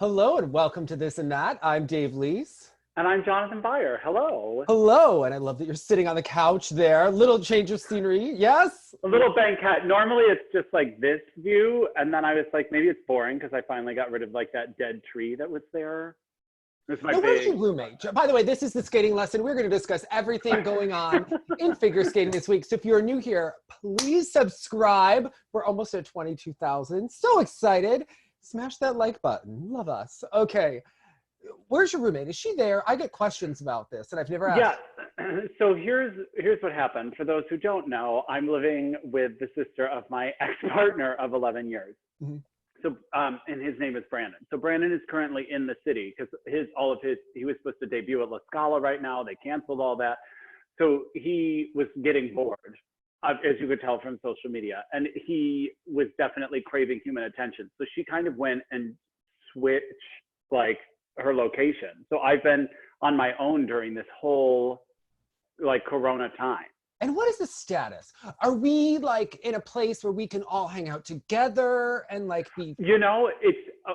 Hello and welcome to This and That. I'm Dave Leese. And I'm Jonathan Byer. Hello. Hello, and I love that you're sitting on the couch there. Little change of scenery, yes? A little banquet. Normally it's just like this view, and then I was like, maybe it's boring because I finally got rid of like that dead tree that was there. Where's your roommate? By the way, this is the skating lesson. We're going to discuss everything going on in figure skating this week. So if you're new here, please subscribe. We're almost at 22,000. So excited. Smash that like button. Love us. Okay. Where's your roommate? Is she there? I get questions about this and I've never asked. Yeah. So here's what happened. For those who don't know, I'm living with the sister of my ex-partner of 11 years. Mm-hmm. So, and his name is Brandon. So Brandon is currently in the city because he was supposed to debut at La Scala right now. They canceled all that. So he was getting bored, as you could tell from social media. And he was definitely craving human attention. So she kind of went and switched like her location. So I've been on my own during this whole like Corona time. And what is the status? Are we like in a place where we can all hang out together and like be? You know,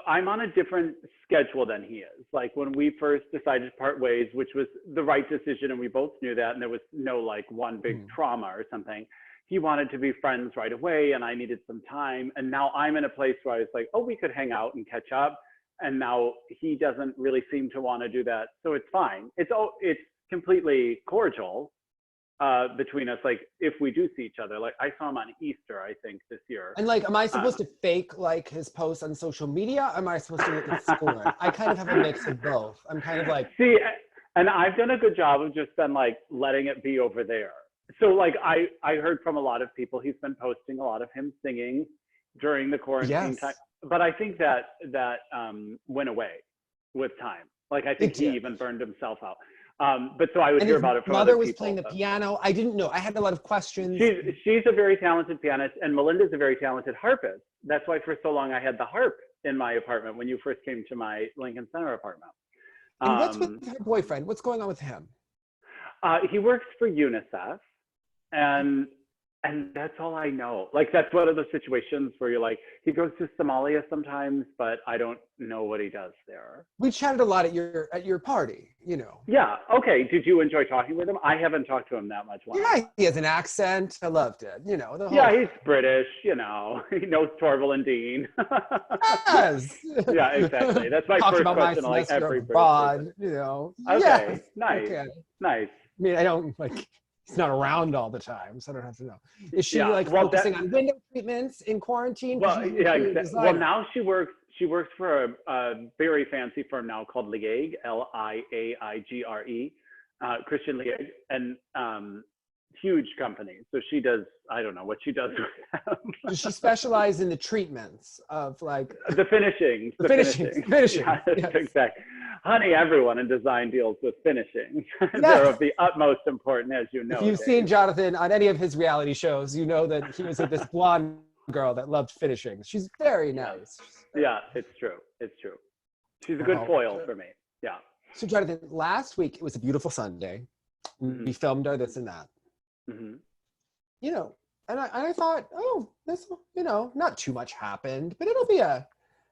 I'm on a different schedule than he is. Like when we first decided to part ways, which was the right decision, and we both knew that, and there was no like one big trauma or something. He wanted to be friends right away, and I needed some time. And now I'm in a place where I was like, oh, we could hang out and catch up. And now he doesn't really seem to want to do that, so it's fine. It's completely cordial. Between us, like if we do see each other, like I saw him on Easter, I think this year. And like, am I supposed to fake like his posts on social media? Or am I supposed to look at school? I kind of have a mix of both. I'm kind of like, see, and I've done a good job of just been like letting it be over there. So like I heard from a lot of people, he's been posting a lot of him singing during the quarantine time. But I think that went away with time. Like I think he even burned himself out. But so I would hear about it from other people. Mother was playing the piano. I didn't know. I had a lot of questions. She's a very talented pianist, and Melinda's a very talented harpist. That's why for so long I had the harp in my apartment when you first came to my Lincoln Center apartment. And what's with her boyfriend? What's going on with him? He works for UNICEF, and that's all I know. Like that's one of those situations where you're like, he goes to Somalia sometimes, but I don't know what he does there. We chatted a lot at your party, you know. Yeah. Okay. Did you enjoy talking with him? I haven't talked to him that much. Yeah, he has an accent. I loved it. You know. He's British. You know, he knows Torval and Dean. Yes. Yeah, exactly. That's my first question. Like every abroad, you know. Okay. Yes. Nice. Okay. Nice. I mean, I don't like. He's not around all the time, so I don't have to know. Is she focusing on window treatments in quarantine? Well, yeah, exactly. Well, now she works for a very fancy firm now called Liaigre, Liaigre, Christian Liaigre, and huge company. So she does, I don't know what she does with them. Does she specialize in the treatments of like the finishings? The finishing. Yeah, yes. Exactly. Honey, everyone in design deals with finishing. They're of the utmost importance, as you know. If you've seen Jonathan on any of his reality shows, you know that he was with this blonde girl that loved finishing. She's very nice. Yeah, it's true. It's true. She's a good foil for me. Yeah. So Jonathan, last week, it was a beautiful Sunday. Mm-hmm. We filmed our This and That. Mm-hmm. You know, and I thought, oh, this, you know, not too much happened, but it'll be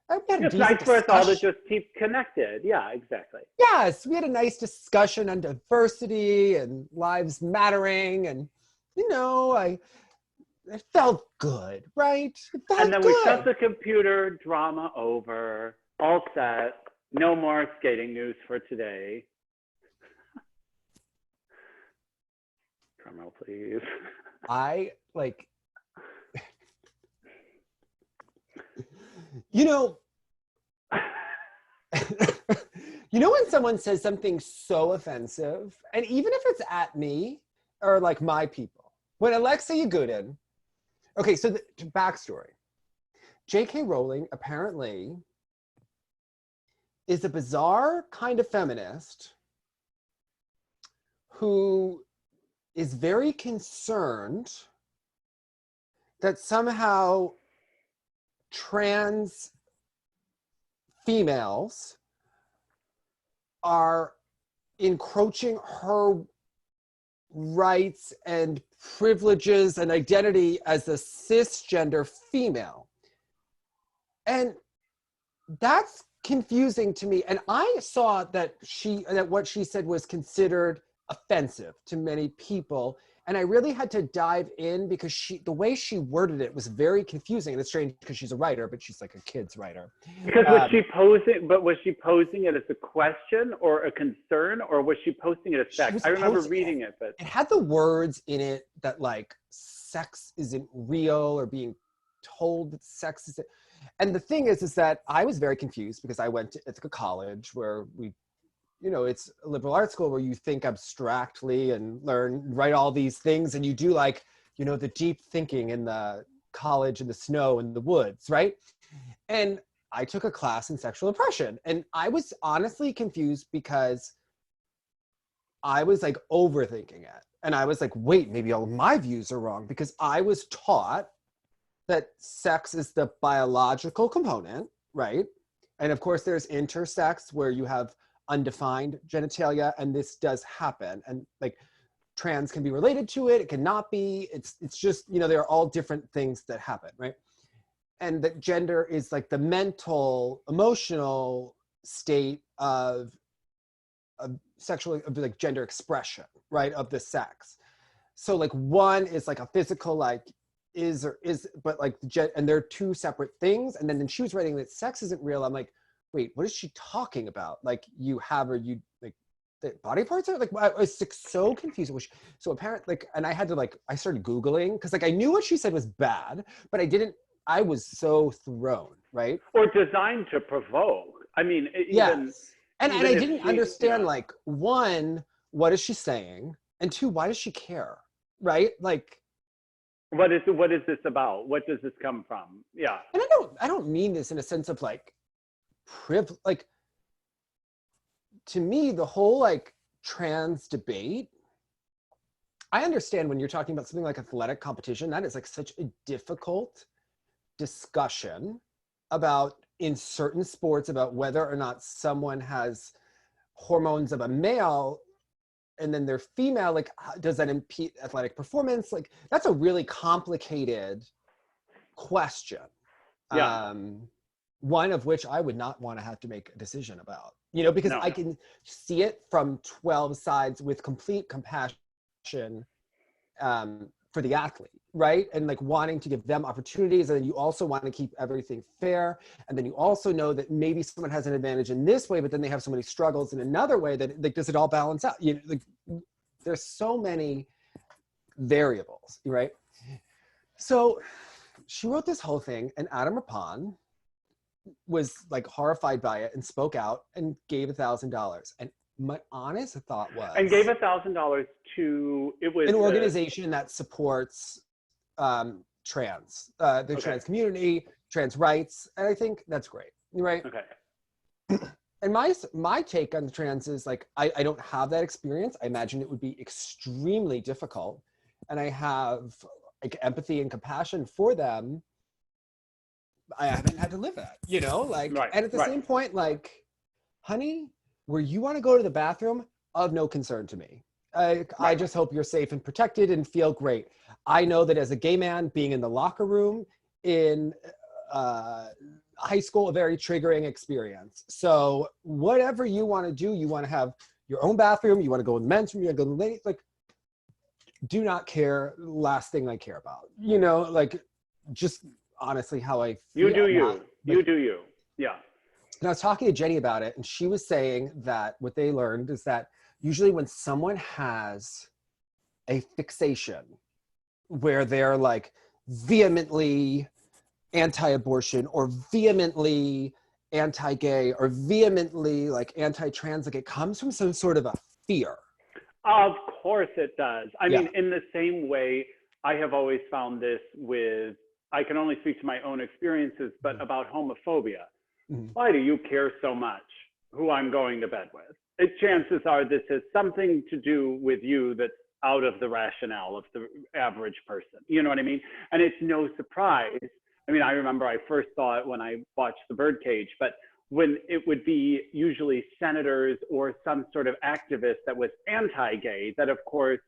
it's nice for us all to just keep connected. Yeah, exactly. Yes, we had a nice discussion on diversity and lives mattering, and you know, it felt good, right? And then we shut the computer, drama over, all set. No more skating news for today. Drum roll, please. You know, you know when someone says something so offensive, and even if it's at me or like my people, when Alexei Yagudin, okay, so the backstory, J.K. Rowling apparently is a bizarre kind of feminist who is very concerned that somehow trans females are encroaching her rights and privileges and identity as a cisgender female. And that's confusing to me. And I saw that what she said was considered offensive to many people. And I really had to dive in because the way she worded it was very confusing. And it's strange because she's a writer, but she's like a kid's writer. Because was she posing it as a question or a concern, or was she posting it as sex? I remember reading it, but it had the words in it that like sex isn't real, or being told that sex isn't. And the thing is that I was very confused because I went to Ithaca College where it's a liberal arts school where you think abstractly and write all these things, and you do like, the deep thinking in the college in the snow in the woods, right? And I took a class in sexual impression, and I was honestly confused because I was like overthinking it. And I was like, wait, maybe all of my views are wrong, because I was taught that sex is the biological component, right? And of course there's intersex where you have undefined genitalia, and this does happen, and like trans can be related to it, it cannot be, it's just, there are all different things that happen, right? And that gender is like the mental, emotional state of like gender expression, right, of the sex. So like one is like a physical, like is or is, but like and they're two separate things. And then she was writing that sex isn't real. I'm like, wait, what is she talking about? Like you have, or you like the body parts are like, I was like, so confused. So apparently, like, and I had to like, I started Googling because like I knew what she said was bad, but I was so thrown, right? Or designed to provoke. I mean, yes. And I didn't understand, like, one, what is she saying? And two, why does she care? Right? Like, what is this about? What does this come from? Yeah. And I don't mean this in a sense of like like, to me, the whole like trans debate, I understand when you're talking about something like athletic competition, that is like such a difficult discussion about, in certain sports, about whether or not someone has hormones of a male and then they're female, like does that impede athletic performance? Like that's a really complicated question. Yeah. One of which I would not want to have to make a decision about, because I can see it from 12 sides with complete compassion for the athlete, right? And like wanting to give them opportunities, and then you also want to keep everything fair, and then you also know that maybe someone has an advantage in this way, but then they have so many struggles in another way that like, does it all balance out? Like, there's so many variables, right? So she wrote this whole thing, and Adam Rippon was like horrified by it and spoke out and gave $1,000. And my honest thought was, and gave $1,000 to, it was an organization that supports trans, the trans community, trans rights, and I think that's great, right? Okay. And my take on the trans is like, I don't have that experience. I imagine it would be extremely difficult, and I have like empathy and compassion for them. I haven't had to live that, like, right, and at the same point, like, honey, where you want to go to the bathroom, of no concern to me. I just hope you're safe and protected and feel great. I know that as a gay man, being in the locker room in high school, a very triggering experience. So whatever you want to do, you want to have your own bathroom, you want to go in the men's room, you want to go in the ladies, like, do not care. Last thing I care about, like, just honestly how I feel. You do you. You do you. Yeah. And I was talking to Jenny about it, and she was saying that what they learned is that usually when someone has a fixation where they're like vehemently anti-abortion or vehemently anti-gay or vehemently like anti-trans, like it comes from some sort of a fear. Of course it does. I mean, in the same way, I have always found this with, I can only speak to my own experiences, but about homophobia. Why do you care so much who I'm going to bed with? Chances are this has something to do with you that's out of the rationale of the average person. You know what I mean? And it's no surprise. I mean, I remember I first saw it when I watched The Birdcage, but when it would be usually senators or some sort of activist that was anti-gay, that of course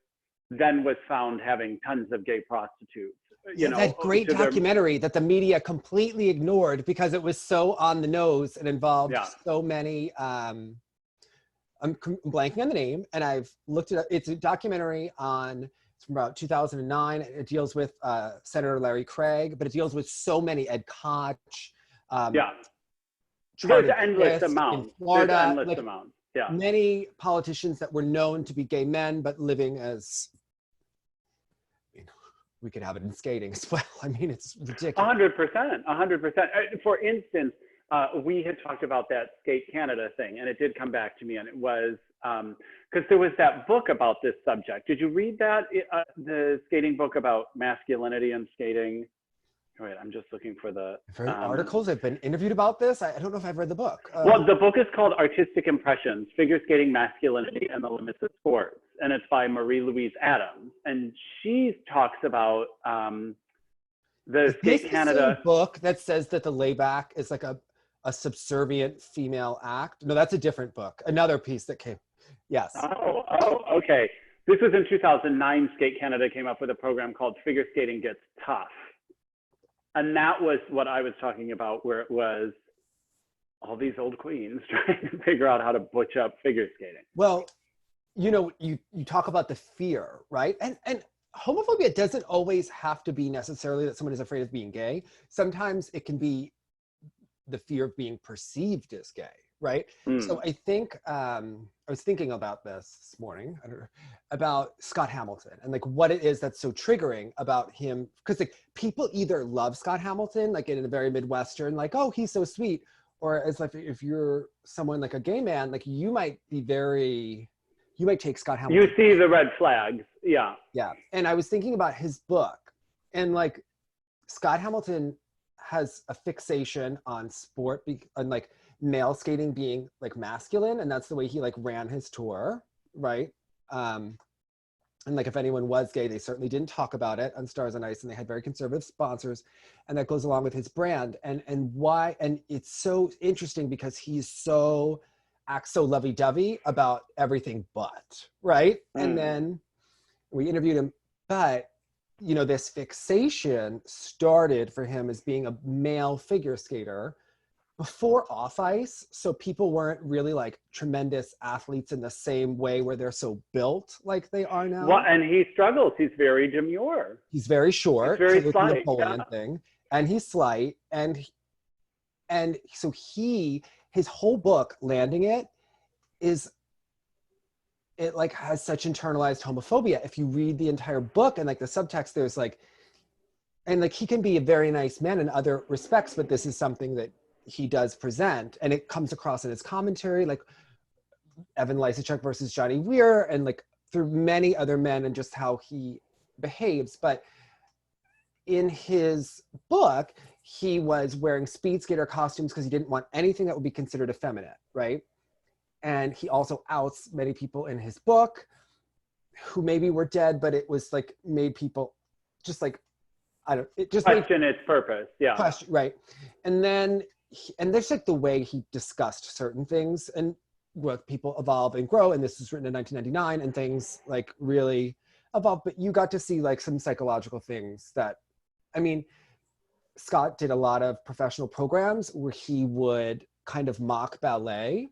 then was found having tons of gay prostitutes you know, that great documentary that the media completely ignored because it was so on the nose and involved so many, I'm blanking on the name, and I've looked it up. It's a documentary it's from about 2009. It deals with Senator Larry Craig, but it deals with so many, Ed Koch. There's endless amounts. In Florida, There's endless amounts. Yeah. Many politicians that were known to be gay men, but living as, we could have it in skating as well. I mean, it's ridiculous. 100%. For instance, we had talked about that Skate Canada thing, and it did come back to me, and it was, because there was that book about this subject. Did you read that, the skating book about masculinity and skating? Wait, I'm just looking for the... I've heard articles. I've been interviewed about this. I don't know if I've read the book. Well, the book is called Artistic Impressions, Figure Skating, Masculinity, and the Limits of Sports. And it's by Marie-Louise Adams. And she talks about the Skate Canada... book that says that the layback is like a subservient female act. No, that's a different book. Another piece that came... Yes. Oh, okay. This was in 2009. Skate Canada came up with a program called Figure Skating Gets Tough. And that was what I was talking about, where it was all these old queens trying to figure out how to butch up figure skating. Well, you know, you talk about the fear, right? And homophobia doesn't always have to be necessarily that someone is afraid of being gay. Sometimes it can be the fear of being perceived as gay, right? So I think, I was thinking about this morning, about Scott Hamilton and like what it is that's so triggering about him. Because like people either love Scott Hamilton, like in a very Midwestern, like, oh, he's so sweet. Or as like, if you're someone like a gay man, like you might take Scott Hamilton. You see the red flags, yeah. Yeah, and I was thinking about his book, and like Scott Hamilton has a fixation on sport, and like male skating being like masculine, and that's the way he like ran his tour, right? And like if anyone was gay, they certainly didn't talk about it on Stars on Ice, and they had very conservative sponsors, and that goes along with his brand. And why? And it's so interesting because he's acts so lovey-dovey about everything but, right? And then we interviewed him, but you know, this fixation started for him as being a male figure skater before off ice. So people weren't really like tremendous athletes in the same way where they're so built like they are now. Well, and he struggles. He's very demure. He's very short. He's very slight. Napoleon thing. And he's slight. And so his whole book, Landing It, it like has such internalized homophobia. If you read the entire book and like the subtext, there's like, and like he can be a very nice man in other respects, but this is something that he does present, and it comes across in his commentary, like Evan Lysacek versus Johnny Weir, and like through many other men and just how he behaves. But in his book, he was wearing speed skater costumes because he didn't want anything that would be considered effeminate, right? And he also outs many people in his book who maybe were dead, but it was like made people just like, it just question its purpose, yeah. Question, right. And then, and there's like the way he discussed certain things, and what people evolve and grow, and this was written in 1999, and things like really evolve, but you got to see like some psychological things that, I mean, Scott did a lot of professional programs where he would kind of mock ballet,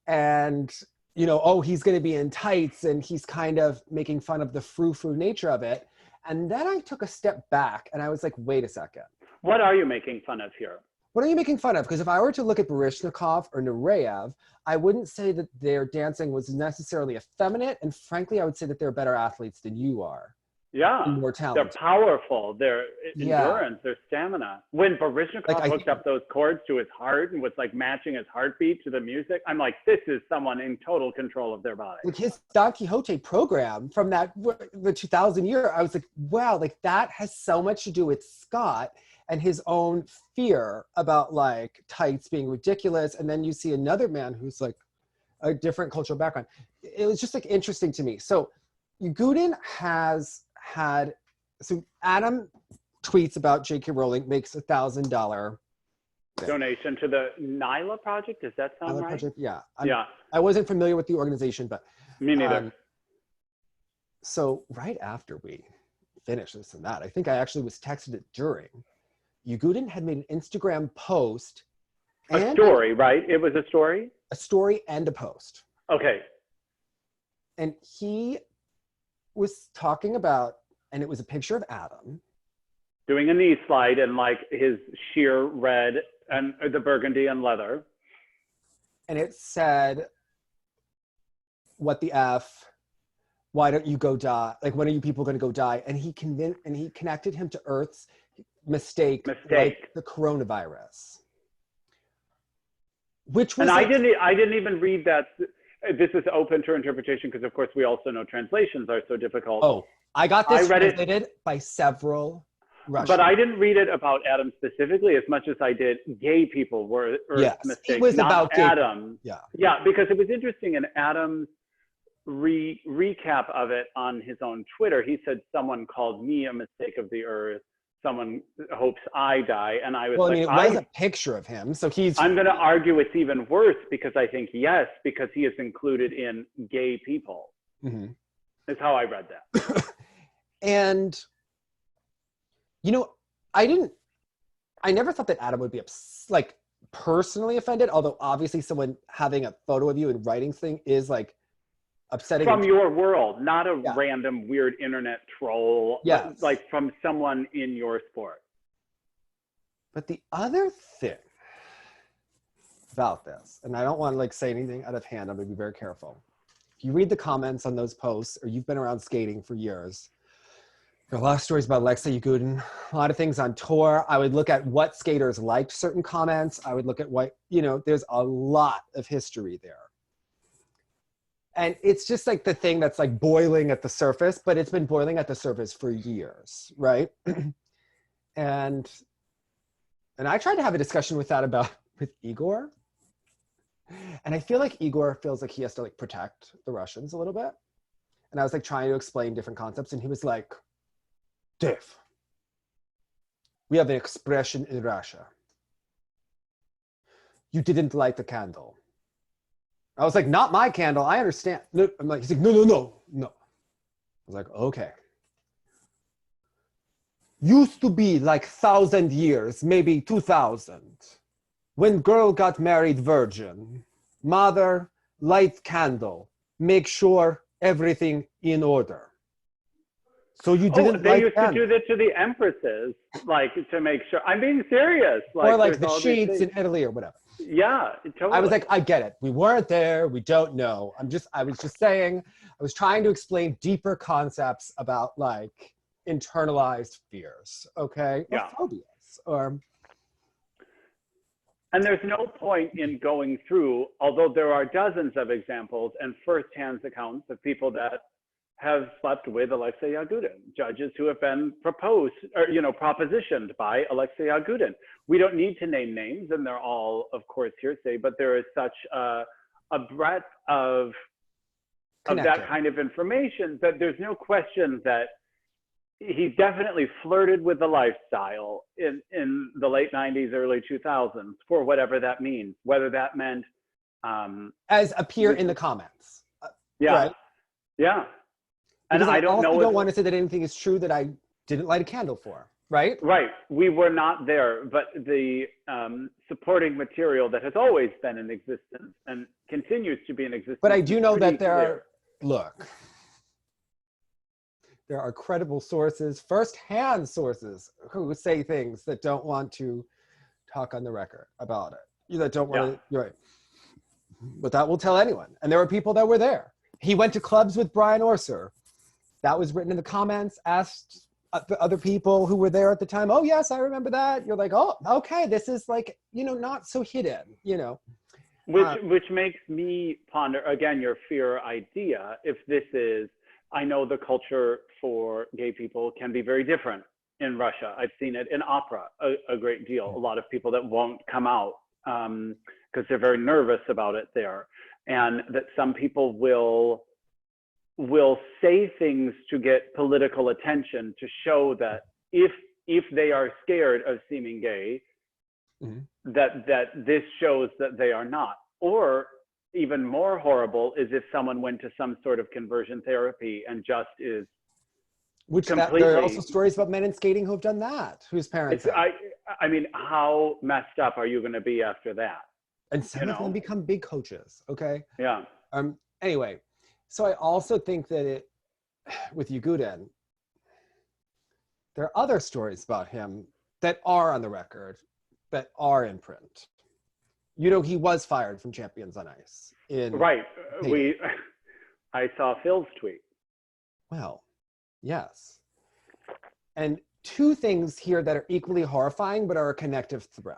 and you know, oh, he's going to be in tights, and he's kind of making fun of the frou-frou nature of it. And then I took a step back and I was like, wait a second. What are you making fun of here? What are you making fun of? Because if I were to look at Baryshnikov or Nureyev, I wouldn't say that their dancing was necessarily effeminate. And frankly, I would say that they're better athletes than you are. Yeah, more talented. They're powerful. Their endurance, their stamina. When Baryshnikov hooked up those chords to his heart and was like matching his heartbeat to the music, I'm like, this is someone in total control of their body. Like his Don Quixote program from the 2000 year, I was like, wow, like that has so much to do with Scott and his own fear about like tights being ridiculous. And then you see another man who's like a different cultural background. It was just like interesting to me. So Yagudin has had, so Adam tweets about J.K. Rowling makes $1,000 donation to the Nyla Project. Does that sound Nyla right? Project, yeah. Yeah. I wasn't familiar with the organization, but me neither. So right after we finish this and that. I think I actually was texted it during. Yagudin had made an Instagram post. A story, right? It was a story? A story and a post. Okay. And he was talking about, and it was a picture of Adam. Doing a knee slide in like his sheer red and the burgundy and leather. And it said, what the F? Why don't you go die? Like, when are you people going to go die? And he connected him to Earth's mistake. Like the coronavirus. Which was, and I didn't even read that. This is open to interpretation because, of course, we also know translations are so difficult. Oh, I got this translated by several Russians. But I didn't read it about Adam specifically as much as I did gay people were Earth's mistake. It was not about Adam. Yeah, because it was interesting in Adam's recap of it on his own Twitter. He said someone called me a mistake of the Earth. Someone hopes I die, and I was well, I mean, it was a picture of him, so he's. I'm going to argue it's even worse because I think yes, because he is included in gay people. Mm-hmm. Is how I read that. And, you know, I never thought that Adam would be like personally offended. Although obviously, someone having a photo of you and writing thing is like upsetting from your world, not a random weird internet troll. Like from someone in your sport. But the other thing about this, and I don't want to like say anything out of hand, I'm gonna be very careful. If you read the comments on those posts, or you've been around skating for years, there are a lot of stories about Alexei Yagudin, a lot of things on tour. I would look at what skaters liked certain comments. I would look at what, you know, there's a lot of history there. And it's just like the thing that's like boiling at the surface, but it's been boiling at the surface for years, right? and I tried to have a discussion with Igor. And I feel like Igor feels like he has to like protect the Russians a little bit. And I was like trying to explain different concepts, and he was like, Dave, we have an expression in Russia. You didn't light the candle. I was like, not my candle, I understand. No, I'm like, he's like, no. I was like, okay. Used to be like 1,000 years, maybe 2,000. When girl got married virgin, mother, light candle, make sure everything in order. So you didn't they used to do that to the empresses, like to make sure. I'm being serious. Like, or like the sheets in Italy or whatever. Yeah, totally. I was like, I get it. We weren't there. We don't know. I was just saying, I was trying to explain deeper concepts about like internalized fears, okay? Or phobias, or. And there's no point in going through, although there are dozens of examples and firsthand accounts of people that have slept with Alexei Yagudin, judges who have been proposed or, you know, propositioned by Alexei Yagudin. We don't need to name names, and they're all, of course, hearsay, but there is such a breadth of that kind of information that there's no question that he definitely flirted with the lifestyle in the late 90s, early 2000s, for whatever that means, whether that meant as appear in the comments. Right? Yeah. And I don't know. I don't want to say that anything is true that I didn't light a candle for, right? Right. We were not there, but the supporting material that has always been in existence and continues to be in existence. But I do know that there are credible sources, first-hand sources, who say things that don't want to talk on the record about it. That don't want to, you're right. But that will tell anyone. And there were people that were there. He went to clubs with Brian Orser. That was written in the comments, asked the other people who were there at the time, oh yes, I remember that. You're like, oh, okay, this is like, you know, not so hidden, you know. Which makes me ponder, again, your fear idea, if this is, I know the culture for gay people can be very different in Russia. I've seen it in opera a great deal. A lot of people that won't come out because they're very nervous about it there. And that some people will say things to get political attention to show that if they are scared of seeming gay, that this shows that they are not. Or even more horrible is if someone went to some sort of conversion therapy and just is Which there are also stories about men in skating who have done that, whose parents. I mean, how messed up are you going to be after that? And some of them become big coaches. Okay. Yeah. Anyway, so I also think that with Yagudin, there are other stories about him that are on the record, that are in print. He was fired from Champions on Ice. Right. I saw Phil's tweet. Well, yes. And two things here that are equally horrifying, but are a connective thread.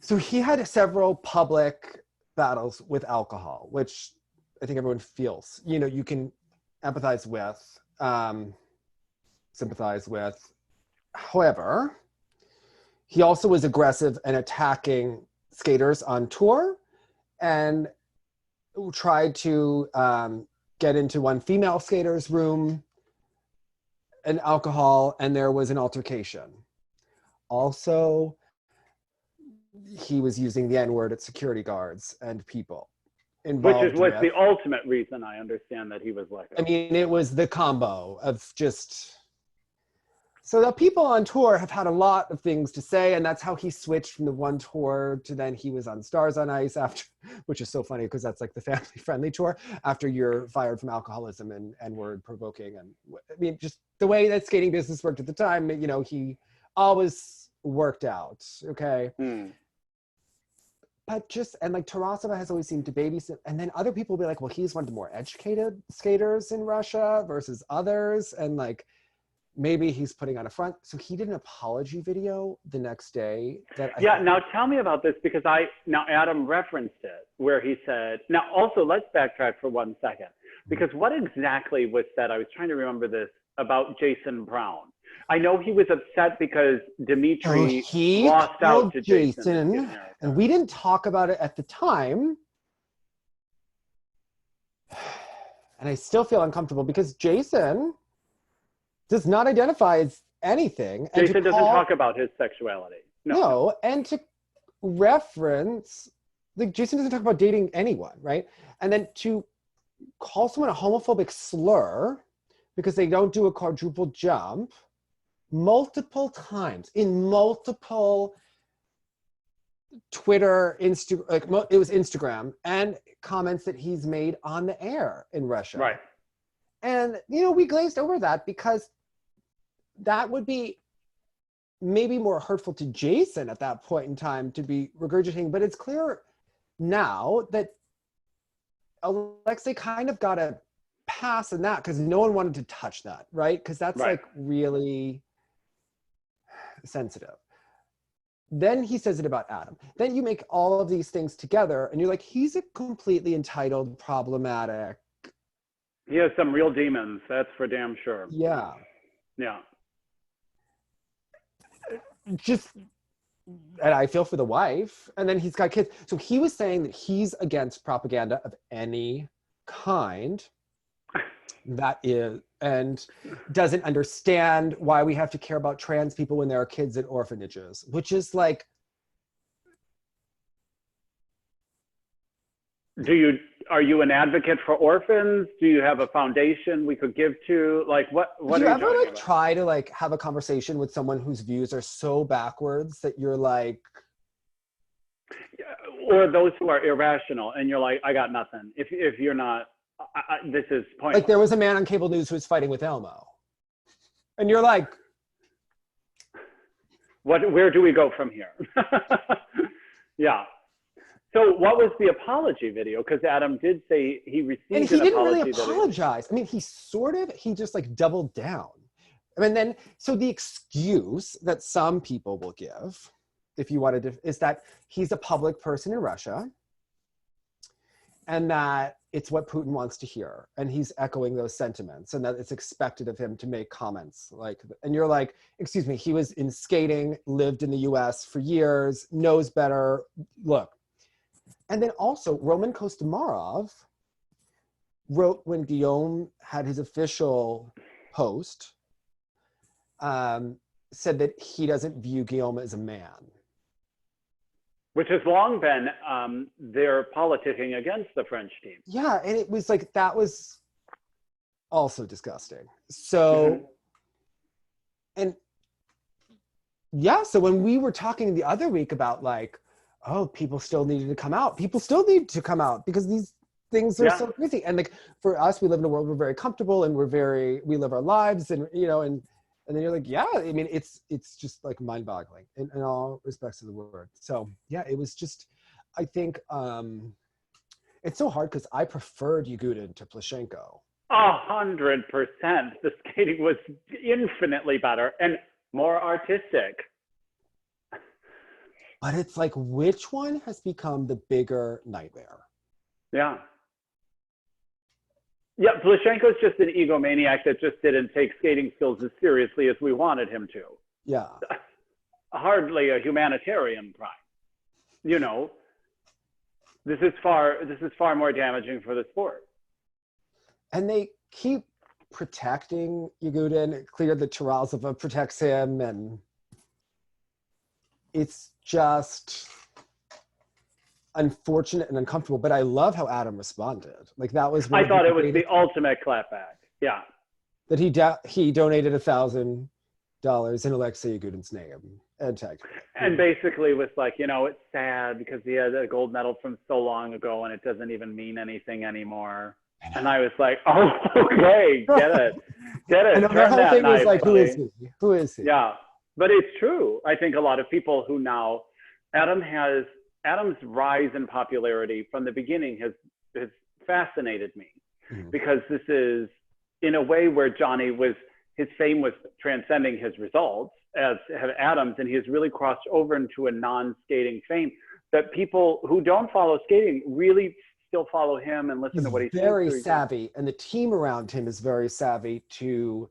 So he had several public battles with alcohol, which I think everyone feels, you can empathize with, sympathize with. However, he also was aggressive and attacking skaters on tour and tried to get into one female skater's room and alcohol, and there was an altercation. Also, he was using the N-word at security guards and people involved. Which was the ultimate reason I understand that he was let go. I mean, it was the combo of just... So the people on tour have had a lot of things to say, and that's how he switched from the one tour to then he was on Stars on Ice after, which is so funny because that's like the family-friendly tour after you're fired from alcoholism and N-word provoking. And I mean, just the way that skating business worked at the time, he always worked out, okay? But and like Tarasova has always seemed to babysit, and then other people will be like, well, he's one of the more educated skaters in Russia versus others, and like, maybe he's putting on a front. So he did an apology video the next day. Now tell me about this, because now Adam referenced it where he said, now also let's backtrack for 1 second, because what exactly was said, I was trying to remember this, about Jason Brown. I know he was upset because Dimitri lost out to Jason. And we didn't talk about it at the time. And I still feel uncomfortable because Jason does not identify as anything. Jason doesn't talk about his sexuality. No, and to reference, like Jason doesn't talk about dating anyone, right? And then to call someone a homophobic slur because they don't do a quadruple jump multiple times in multiple Twitter, it was Instagram, and comments that he's made on the air in Russia. Right. And, we glazed over that because that would be maybe more hurtful to Jason at that point in time to be regurgitating, but it's clear now that Alexei kind of got a pass in that because no one wanted to touch that, right? Because that's like really sensitive. Then he says it about Adam. Then you make all of these things together and you're like, he's a completely entitled, problematic. He has some real demons, that's for damn sure. Yeah. Yeah. And I feel for the wife, and then he's got kids. So he was saying that he's against propaganda of any kind and doesn't understand why we have to care about trans people when there are kids in orphanages, which is like, are you an advocate for orphans? Do you have a foundation we could give to? Like, what do you ever like try to like have a conversation with someone whose views are so backwards that you're like, or those who are irrational and you're like, I got nothing. If you're not, this is pointless. Like there was a man on cable news who was fighting with Elmo, and you're like, where do we go from here? Yeah. So what was the apology video? Because Adam did say he received an apology. And he didn't really apologize. I mean, he just like doubled down. I mean, then, so the excuse that some people will give, if you wanted to, is that he's a public person in Russia and that it's what Putin wants to hear. And he's echoing those sentiments and that it's expected of him to make comments like, and you're like, excuse me, he was in skating, lived in the US for years, knows better. Look. And then also Roman Kostomarov wrote when Guillaume had his official post, said that he doesn't view Guillaume as a man. Which has long been their politicking against the French team. Yeah, and it was like, that was Also disgusting. So, and yeah, so when we were talking the other week about like, oh, people still needed to come out. People still need to come out because these things are so crazy. And like for us, we live in a world we're very comfortable and we live our lives and, you know, and then you're like, yeah, I mean, it's just like mind boggling in all respects of the word. So yeah, it was just, I think it's so hard because I preferred Yagudin to Plushenko. 100%. The skating was infinitely better and more artistic. But it's like, which one has become the bigger nightmare? Yeah. Yeah, Plushenko's just an egomaniac that just didn't take skating skills as seriously as we wanted him to. Yeah. Hardly a humanitarian crime. You know, this is far more damaging for the sport. And they keep protecting Yagudin. Clear the Tarasova protects him, and it's just unfortunate and uncomfortable. But I love how Adam responded. Like that was. I thought it was the ultimate clapback. Yeah. That he donated $1,000 in Alexei Yagudin's name and tagged. And basically was like, you know, it's sad because he had a gold medal from so long ago and it doesn't even mean anything anymore. And I was like, oh, okay, get it. And the whole thing was like, who is he? Who is he? Yeah, but it's true. I think a lot of people who now, Adam's rise in popularity from the beginning has fascinated me because this is in a way where his fame was transcending his results as Adams, and he has really crossed over into a non-skating fame that people who don't follow skating really still follow him and listen to what he's very savvy, and the team around him is very savvy to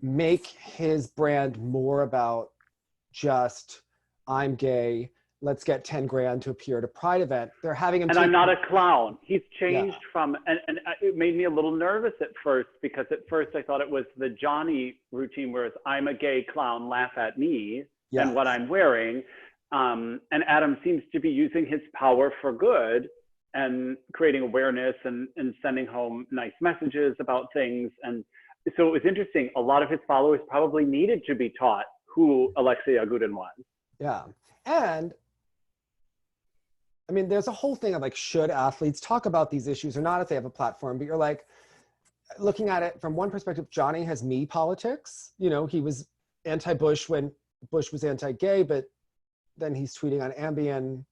make his brand more about just I'm gay, let's get 10 grand to appear at a Pride event. They're having him. And I'm not a clown. He's changed from, and it made me a little nervous at first because at first I thought it was the Johnny routine, whereas I'm a gay clown, laugh at me and what I'm wearing. And Adam seems to be using his power for good and creating awareness and sending home nice messages about things. And so it was interesting. A lot of his followers probably needed to be taught who Alexei Yagudin was. Yeah. And I mean, there's a whole thing of like, should athletes talk about these issues or not if they have a platform? But you're like, looking at it from one perspective, Johnny has me politics. You know, he was anti-Bush when Bush was anti-gay, but then he's tweeting on Ambien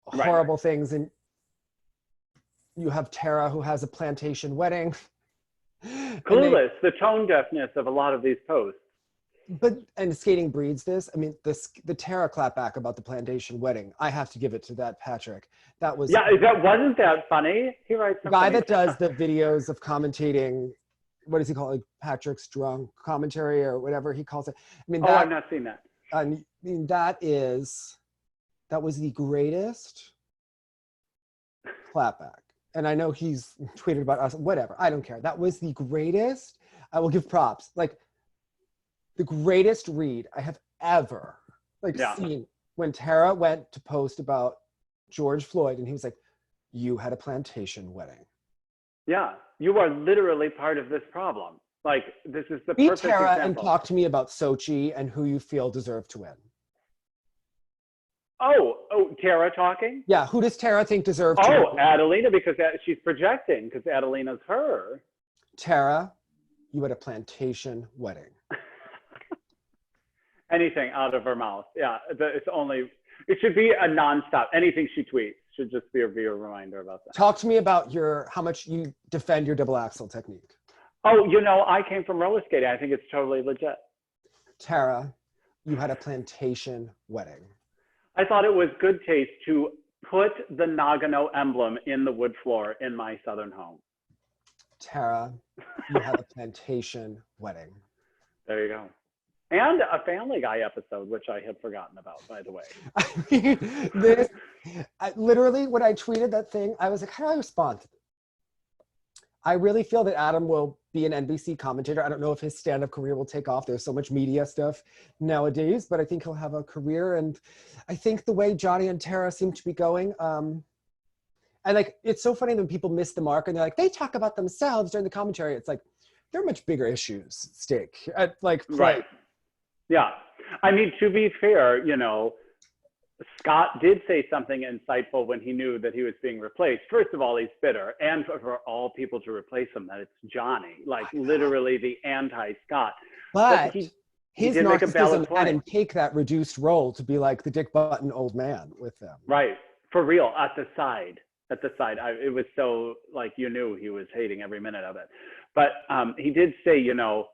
horrible things. And you have Tara who has a plantation wedding. Clueless, the tone deafness of a lot of these posts. And skating breeds this. I mean, the Tara clapback about the plantation wedding, I have to give it to that Patrick. That was wasn't that funny? He writes the guy that does the videos of commentating. What does he call it? Like Patrick's drunk commentary or whatever he calls it. I mean, I've not seen that. I mean, that was the greatest clapback. And I know he's tweeted about us. Whatever, I don't care. That was the greatest. I will give props. Like, the greatest read I have ever seen when Tara went to post about George Floyd and he was like, you had a plantation wedding. Yeah, you are literally part of this problem. Like, this is the Be perfect Tara example. And talk to me about Sochi and who you feel deserve to win. Oh, Tara talking? Yeah, who does Tara think deserves to win? Oh, Adelina, because she's projecting, because Adelina's her. Tara, you had a plantation wedding. Anything out of her mouth. Yeah, it should be a nonstop. Anything she tweets should just be a reminder about that. Talk to me about how much you defend your double axel technique. Oh, you know, I came from roller skating. I think it's totally legit. Tara, you had a plantation wedding. I thought it was good taste to put the Nagano emblem in the wood floor in my southern home. Tara, you had a plantation wedding. There you go. And a Family Guy episode, which I had forgotten about, by the way. I mean, literally, when I tweeted that thing, I was like, how do I respond to this? I really feel that Adam will be an NBC commentator. I don't know if his stand-up career will take off. There's so much media stuff nowadays, but I think he'll have a career. And I think the way Johnny and Tara seem to be going, and And like, it's so funny when people miss the mark and they're like, they talk about themselves during the commentary. It's like, there are much bigger issues at stake at like play. Right. Yeah. I mean, to be fair, you know, Scott did say something insightful when he knew that he was being replaced. First of all, he's bitter, and for all people to replace him, that it's Johnny, like literally the anti-Scott. But he his did make a valid narcissism point. had him take that reduced role to be like the Dick Button old man with them. Right. For real, at the side. It was so, like, you knew he was hating every minute of it. But he did say, you know,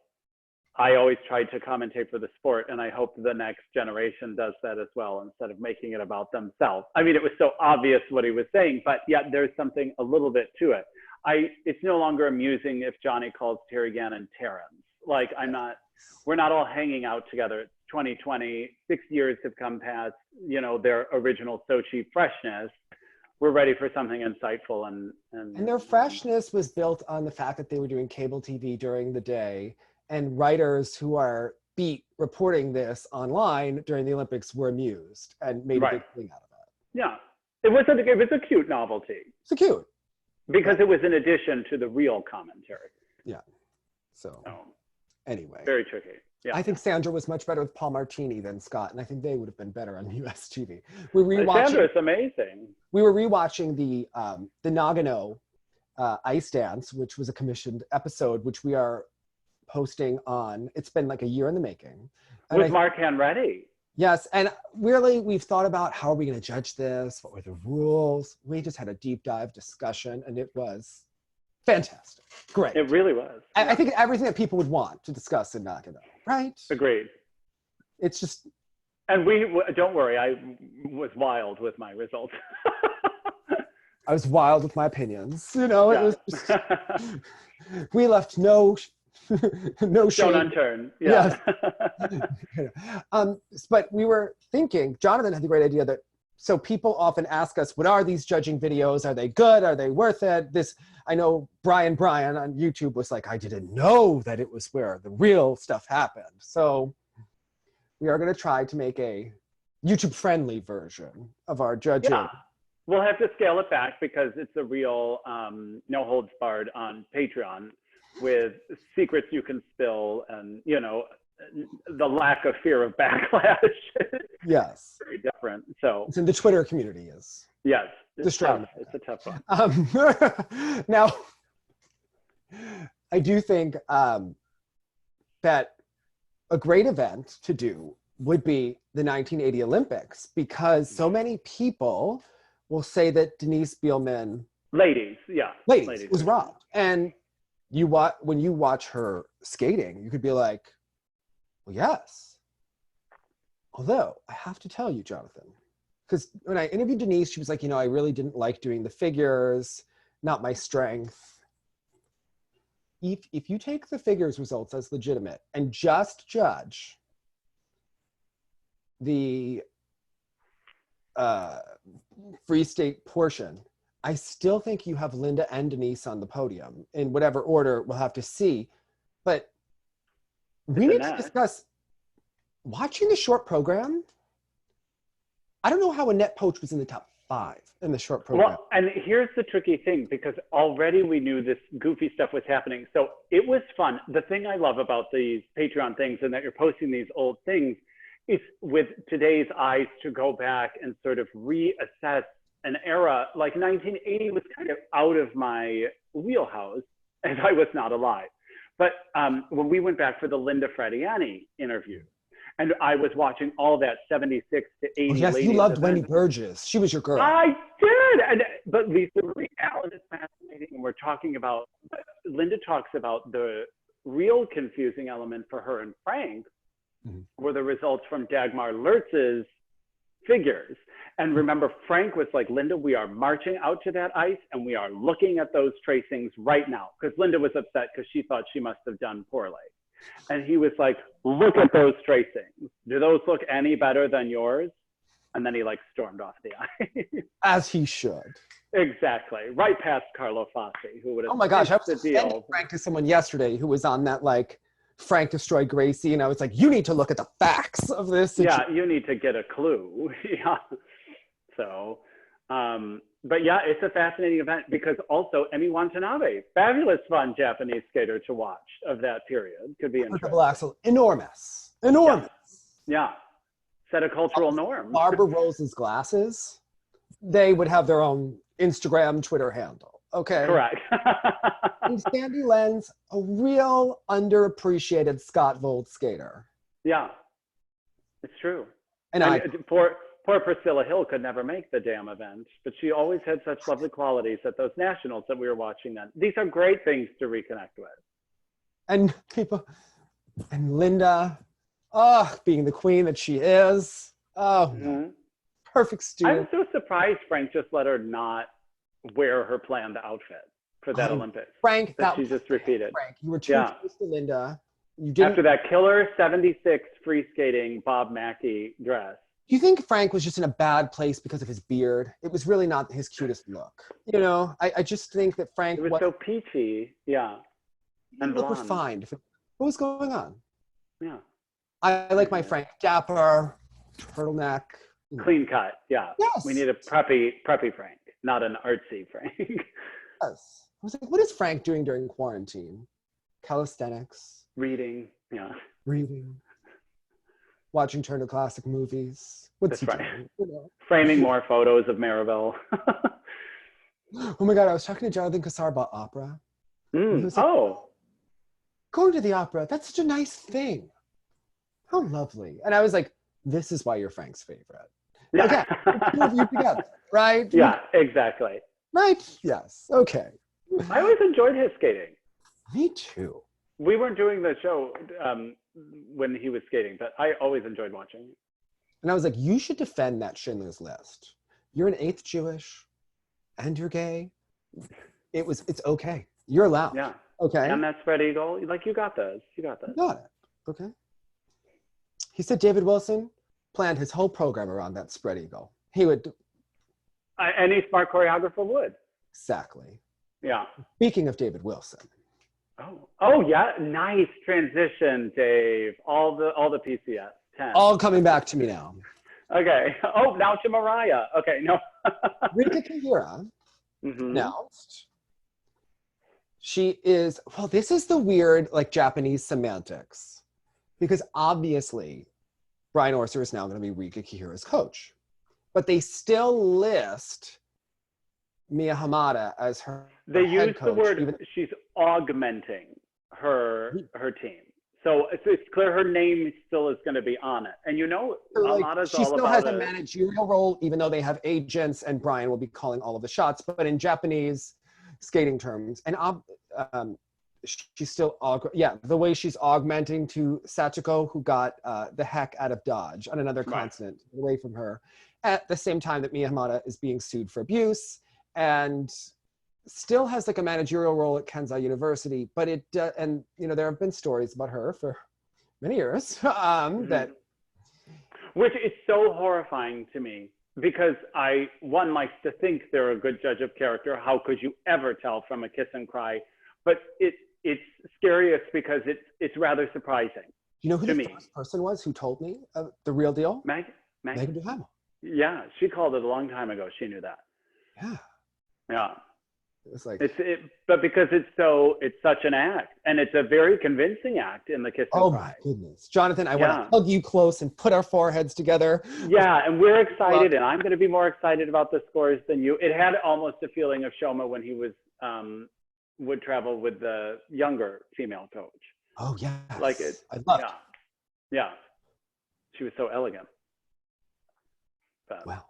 I always tried to commentate for the sport, and I hope the next generation does that as well, instead of making it about themselves. I mean, it was so obvious what he was saying, but yet there's something a little bit to it. It's no longer amusing if Johnny calls Terry Gannon Terrence. Like, we're not all hanging out together. It's 2020, 6 years have come past, you know, their original Sochi freshness. We're ready for something insightful and their freshness was built on the fact that they were doing cable TV during the day, and writers who are beat reporting this online during the Olympics were amused and made a big thing out of it. Yeah, it was a cute novelty. It's cute. Because it was in addition to the real commentary. Yeah. So anyway. Very tricky. Yeah. I think Sandra was much better with Paul Martini than Scott, and I think they would have been better on US TV. Sandra's amazing. We were rewatching the Nagano Ice Dance, which was a commissioned episode, which we are posting on. It's been like a year in the making. With Mark Hanready. Yes, and really, we've thought about how are we going to judge this? What were the rules? We just had a deep dive discussion, and it was fantastic. Great. It really was. I think everything that people would want to discuss in Nagano, right? Agreed. It's just... And don't worry, I was wild with my results. I was wild with my opinions. You know, it was just... we left no shame. Stone unturned. Yeah. Yes. But we were thinking, Jonathan had the great idea that, so people often ask us, what are these judging videos? Are they good? Are they worth it? I know Brian on YouTube was like, I didn't know that it was where the real stuff happened. So we are going to try to make a YouTube-friendly version of our judging. Yeah. We'll have to scale it back because it's a real no holds barred on Patreon, with secrets you can spill and, you know, the lack of fear of backlash. Yes. Very different. So it's in the Twitter community is. Yes. It's tough. It's a tough one. Now, I do think that a great event to do would be the 1980 Olympics, because so many people will say that Denise Bielman... Ladies was robbed. And when you watch her skating, you could be like, well, yes. Although, I have to tell you, Jonathan, because when I interviewed Denise, she was like, you know, I really didn't like doing the figures, not my strength. If you take the figures results as legitimate and just judge the free state portion, I still think you have Linda and Denise on the podium in whatever order we'll have to see. But we need to discuss watching the short program. I don't know how Annette Poach was in the top 5 in the short program. Well, and here's the tricky thing, because already we knew this goofy stuff was happening. So it was fun. The thing I love about these Patreon things and that you're posting these old things is with today's eyes to go back and sort of reassess an era. Like 1980 was kind of out of my wheelhouse as I was not alive. But when we went back for the Linda Frediani interview, and I was watching all that 76 to 80. Oh, yes, you loved Wendy Burgess. She was your girl. I did. But Lisa Marie Allen is fascinating. And we're talking about, Linda talks about the real confusing element for her and Frank were the results from Dagmar Lertz's figures. And remember, Frank was like, Linda, we are marching out to that ice and we are looking at those tracings right now. Because Linda was upset because she thought she must have done poorly. And he was like, look at those tracings. Do those look any better than yours? And then he like stormed off the ice. As he should. Exactly. Right past Carlo Fassi, who would have... Oh my gosh, I was sending Frank to someone yesterday who was on that like, Frank destroyed Gracie, and I was like, you need to look at the facts of this. Yeah, you need to get a clue. Yeah. So, But yeah, it's a fascinating event because also Emi Watanabe, fabulous fun Japanese skater to watch of that period. Could be interesting. Double axel, enormous, enormous. Yeah. Set a cultural norm. Barbara Rose's glasses, they would have their own Instagram, Twitter handle. Okay. Correct. And Sandy Lenz, a real underappreciated Scott Vold skater. Yeah, it's true. And poor Priscilla Hill could never make the damn event, but she always had such lovely qualities at those nationals that we were watching then. These are great things to reconnect with. And people, and Linda, being the queen that she is. Perfect student. I'm so surprised Frank just let her not wear her planned outfit for that Olympics. Frank, that she just repeated. Frank, you were too close to Linda. You didn't. After that killer 76 free skating Bob Mackie dress. Do you think Frank was just in a bad place because of his beard? It was really not his cutest look. You know, I just think that Frank was so peachy, and look refined. What was going on? Yeah. I like my Frank dapper, turtleneck. Clean cut, yeah. Yes. We need a preppy Frank, not an artsy Frank. Yes. I was like, what is Frank doing during quarantine? Calisthenics. Reading, Reading. Watching Turner Classic Movies. What's he doing? You know? Framing more photos of Maribel. Oh my God, I was talking to Jonathan Cassar about opera. Like, going to the opera, that's such a nice thing. How lovely. And I was like, this is why you're Frank's favorite. Yeah. Okay, two of you together, right? Yeah, exactly. Right? Yes. Okay. I always enjoyed his skating. Me too. We weren't doing the show when he was skating, but I always enjoyed watching. And I was like, you should defend that Schindler's List. You're an eighth Jewish and you're gay. It's okay. You're allowed. Yeah. Okay. And that spread eagle, like you got those. You got those. Got it. Okay. He said David Wilson planned his whole program around that spread eagle. He would. Any smart choreographer would. Exactly. Yeah. Speaking of David Wilson. Oh yeah, nice transition, Dave. All the PCS 10. All coming back to me now. Okay. Oh, now to Mariah. Okay, no. Rika Kihira announced. She is, well, this is the weird, like, Japanese semantics. Because obviously, Brian Orser is now going to be Rika Kihira's coach. But they still list Mia Hamada as her They head use coach, the word, she's augmenting her team. So it's clear her name still is going to be on it. And you know, Hamada's she all still about has a managerial role, even though they have agents and Brian will be calling all of the shots. But in Japanese skating terms, and she's still, the way she's augmenting to Sachiko, who got the heck out of Dodge on another continent away from her, at the same time that Mia Hamada is being sued for abuse and still has like a managerial role at Kensai University. But and you know, there have been stories about her for many years that. Which is so horrifying to me because one likes to think they're a good judge of character. How could you ever tell from a kiss and cry? But it's scariest because it's rather surprising. You know who the first person was who told me the real deal? Megan Duhamel. Yeah, she called it a long time ago. She knew that. Yeah. Yeah. It was like but because it's such an act, and it's a very convincing act in the kiss and cry. Oh my goodness, Jonathan, I want to hug you close and put our foreheads together. Yeah, and we're excited, and I'm going to be more excited about the scores than you. It had almost a feeling of Shoma when he was would travel with the younger female coach. Oh yeah, like it. I loved. Yeah, she was so elegant. But, wow,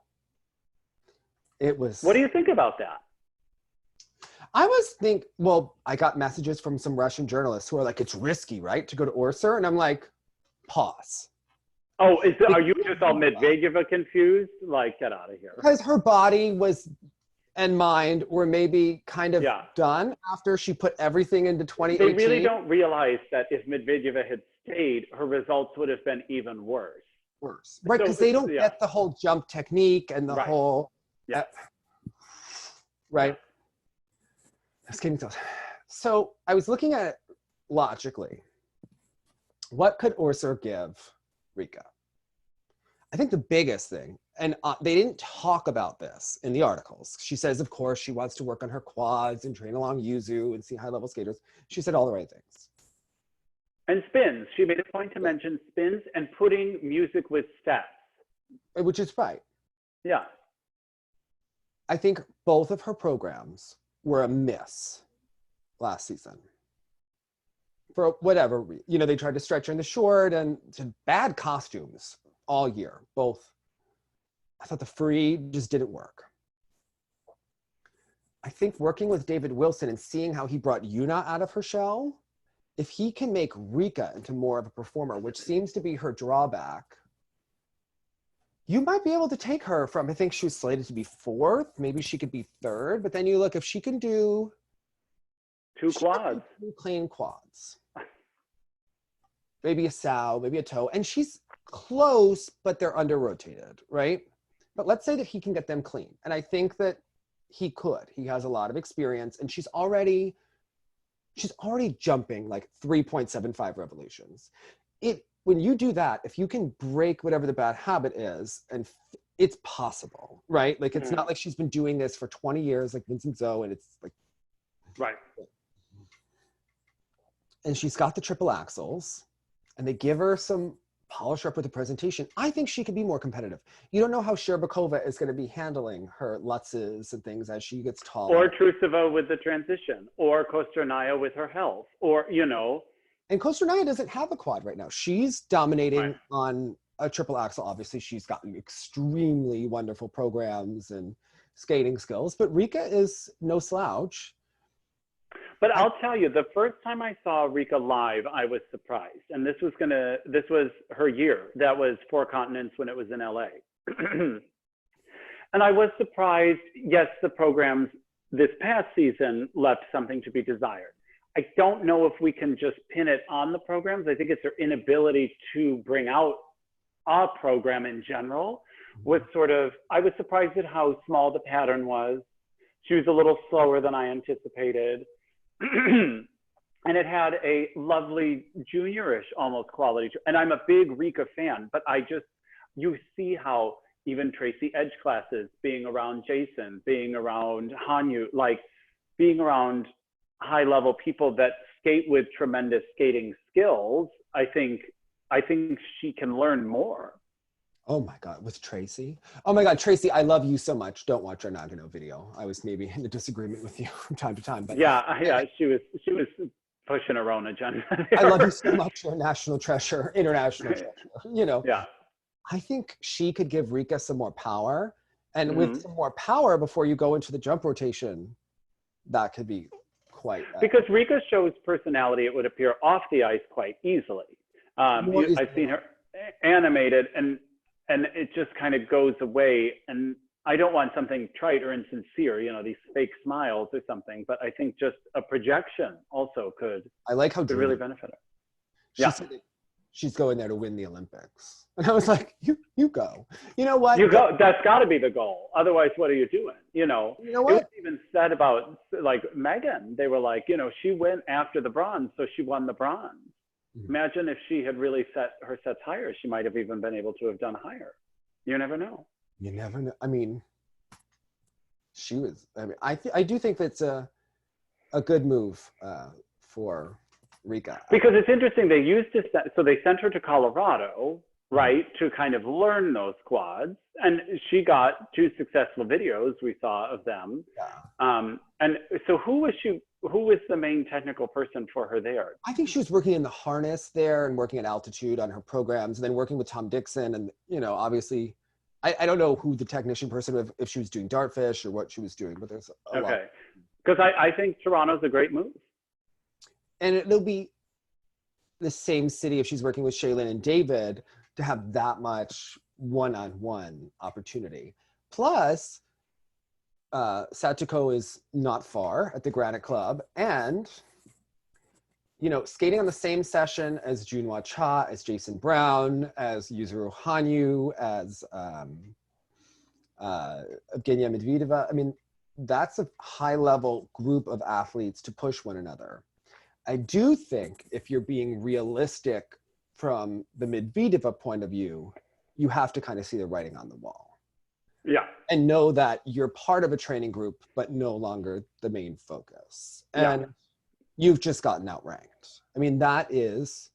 it was. What do you think about that? I I got messages from some Russian journalists who are like, it's risky, right, to go to Orser? And I'm like, pause. Oh, are you just all Medvedeva confused? Like, get out of here. Because her body and mind were maybe kind of done after she put everything into 2018. They really don't realize that if Medvedeva had stayed, her results would have been even worse. Right, because they don't get the whole jump technique and the whole... Yeah. Right. So I was looking at it logically. What could Orser give Rika? I think the biggest thing, and they didn't talk about this in the articles. She says, of course, she wants to work on her quads and train along Yuzu and see high-level skaters. She said all the right things. And spins. She made a point to mention spins and putting music with steps. Which is right. Yeah. I think both of her programs were a miss last season. For whatever, they tried to stretch her in the short and bad costumes all year, both. I thought the free just didn't work. I think working with David Wilson and seeing how he brought Yuna out of her shell, if he can make Rika into more of a performer, which seems to be her drawback, you might be able to take her from, I think she was slated to be 4th, maybe she could be 3rd, but then you look, if she can do 2 quads, 2 clean quads, maybe a sow, maybe a toe, and she's close, but they're under rotated, right? But let's say that he can get them clean. And I think that he could. He has a lot of experience, and she's already jumping like 3.75 revolutions. When you do that, if you can break whatever the bad habit is, and it's possible, right? Like, it's not like she's been doing this for 20 years, like Vincent Zoe, and it's like, right. And she's got the triple axels, and they give her some polish her up with the presentation. I think she could be more competitive. You don't know how Sherbakova is going to be handling her Lutzes and things as she gets taller. Or Trusova with the transition, or Kosternaya with her health, or, And Kosternaya doesn't have a quad right now. She's dominating on a triple axel. Obviously, she's gotten extremely wonderful programs and skating skills, but Rika is no slouch. But I'll tell you, the first time I saw Rika live, I was surprised. And this was her year. That was 4 continents when it was in LA. And I was surprised. Yes, the programs this past season left something to be desired. I don't know if we can just pin it on the programs. I think it's their inability to bring out a program in general was I was surprised at how small the pattern was. She was a little slower than I anticipated. And it had a lovely juniorish almost quality. And I'm a big Rika fan, but you see how even Tracy Edge classes, being around Jason, being around Hanyu, like being around high level people that skate with tremendous skating skills, I think she can learn more. Oh my God, with Tracy? Oh my God, Tracy, I love you so much. Don't watch our Nagano video. I was maybe in a disagreement with you from time to time, but yeah, she was pushing her own agenda. I love you so much. You're a national treasure, international treasure. Yeah. I think she could give Rika some more power, and with some more power before you go into the jump rotation, that could be quite. Because Rika shows personality, it would appear, off the ice quite easily. I've seen her animated, and it just kind of goes away. And I don't want something trite or insincere, these fake smiles or something, but I think just a projection also could really benefit her. She said that she's going there to win the Olympics. And I was like, you go. You know what? You go. That's got to be the goal. Otherwise, what are you doing? You know what? It was even said about like Megan. They were like, she went after the bronze, so she won the bronze. Imagine if she had really set her sets higher, she might have even been able to have done higher. You never know. You never know. I mean, I do think that's a good move for Rika. Because it's interesting, they sent her to Colorado, right, to kind of learn those quads. And she got 2 successful videos we saw of them. Yeah. And so who was the main technical person for her there? I think she was working in the harness there and working at altitude on her programs, and then working with Tom Dixon. And, obviously, I don't know who the technician person, if she was doing dartfish or what she was doing, but there's a lot. Okay. Because I think Toronto's a great move. And it'll be the same city if she's working with Shaylin and David to have that much one-on-one opportunity. Plus, Satoko is not far at the Granite Club, and skating on the same session as Junhwa Cha, as Jason Brown, as Yuzuru Hanyu, as Evgenia Medvedeva. I mean, that's a high-level group of athletes to push one another. I do think if you're being realistic from the Medvedeva point of view, you have to kind of see the writing on the wall. Yeah. And know that you're part of a training group, but no longer the main focus. And you've just gotten outranked. I mean, that is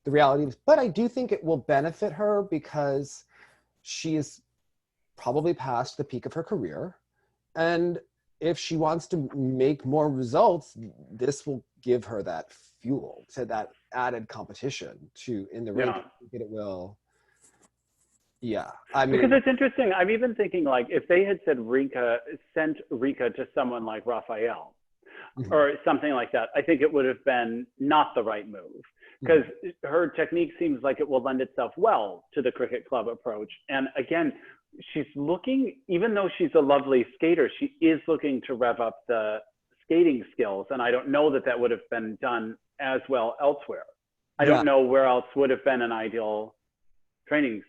the reality. But I do think it will benefit her because she is probably past the peak of her career. And if she wants to make more results, this will give her that fuel to that added competition to in the ring. It will. Yeah, I mean, because it's interesting. I'm even thinking, like, if they had said sent Rika to someone like Raphael or something like that, I think it would have been not the right move, because her technique seems like it will lend itself well to the cricket club approach. And again, she's looking, even though she's a lovely skater, she is looking to rev up the skating skills. And I don't know that that would have been done as well elsewhere. I don't know where else would have been an ideal training,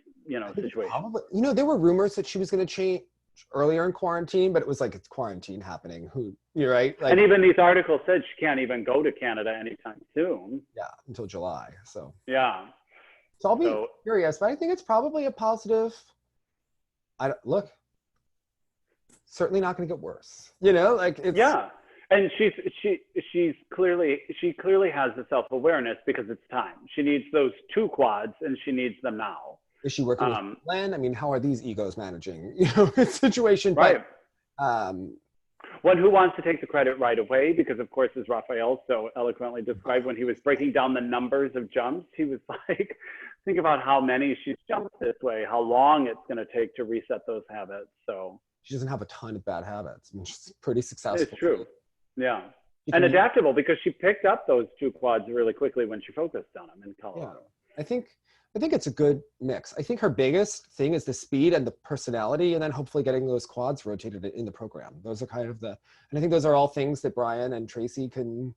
situation. Probably, there were rumors that she was going to change earlier in quarantine, but it was like, it's quarantine happening. You're right. Like, and even these articles said she can't even go to Canada anytime soon. Yeah, until July. So yeah. So I'll be curious, but I think it's probably a positive. Look, certainly not going to get worse. It's, and she clearly has the self-awareness because it's time. She needs those 2 quads, and she needs them now. Is she working with Glenn? I mean, how are these egos managing, situation? Right. But, one who wants to take the credit right away, because of course, as Raphael so eloquently described, when he was breaking down the numbers of jumps, he was like, think about how many she's jumped this way, how long it's going to take to reset those habits. So she doesn't have a ton of bad habits. I mean, she's pretty successful. It's true. Yeah. And adaptable, because she picked up those 2 quads really quickly when she focused on them in Colorado. Yeah. I think it's a good mix. I think her biggest thing is the speed and the personality, and then hopefully getting those quads rotated in the program. Those are kind of and I think those are all things that Brian and Tracy can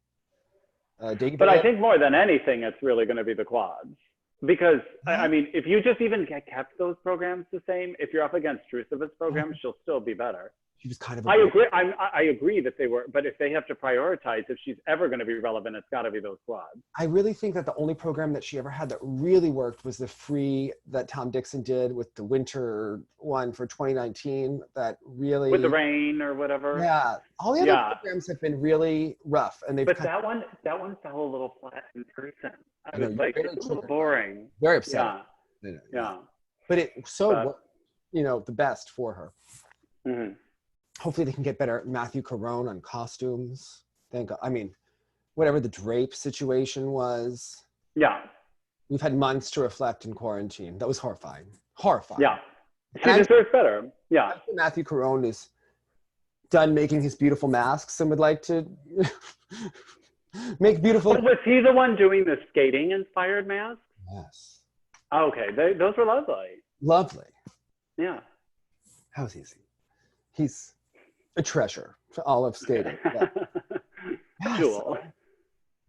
dig. But I think more than anything, it's really going to be the quads. Because, I mean, if you just even kept those programs the same, if you're up against Drusova's program, she'll still be better. She was kind of. I agree that they were, but if they have to prioritize, if she's ever going to be relevant, it's got to be those quads. I really think that the only program that she ever had that really worked was the free that Tom Dixon did with the winter one for 2019. That really with the rain or whatever. Yeah, all the other programs have been really rough, and they've. But that one fell a little flat in person. I was like, it's a little boring. Very upsetting. Yeah. But the best for her. Mm-hmm. Hopefully they can get better. Matthew Carone on costumes. Thank God. I mean, whatever the drape situation was. Yeah. We've had months to reflect in quarantine. That was horrifying. Horrifying. Yeah. She deserves better. Yeah. Matthew Carone is done making his beautiful masks and would like to make beautiful. But was he the one doing the skating inspired masks? Yes. Okay. Those were lovely. Lovely. Yeah. How is he? He's a treasure to all of skating. Yeah. Cool.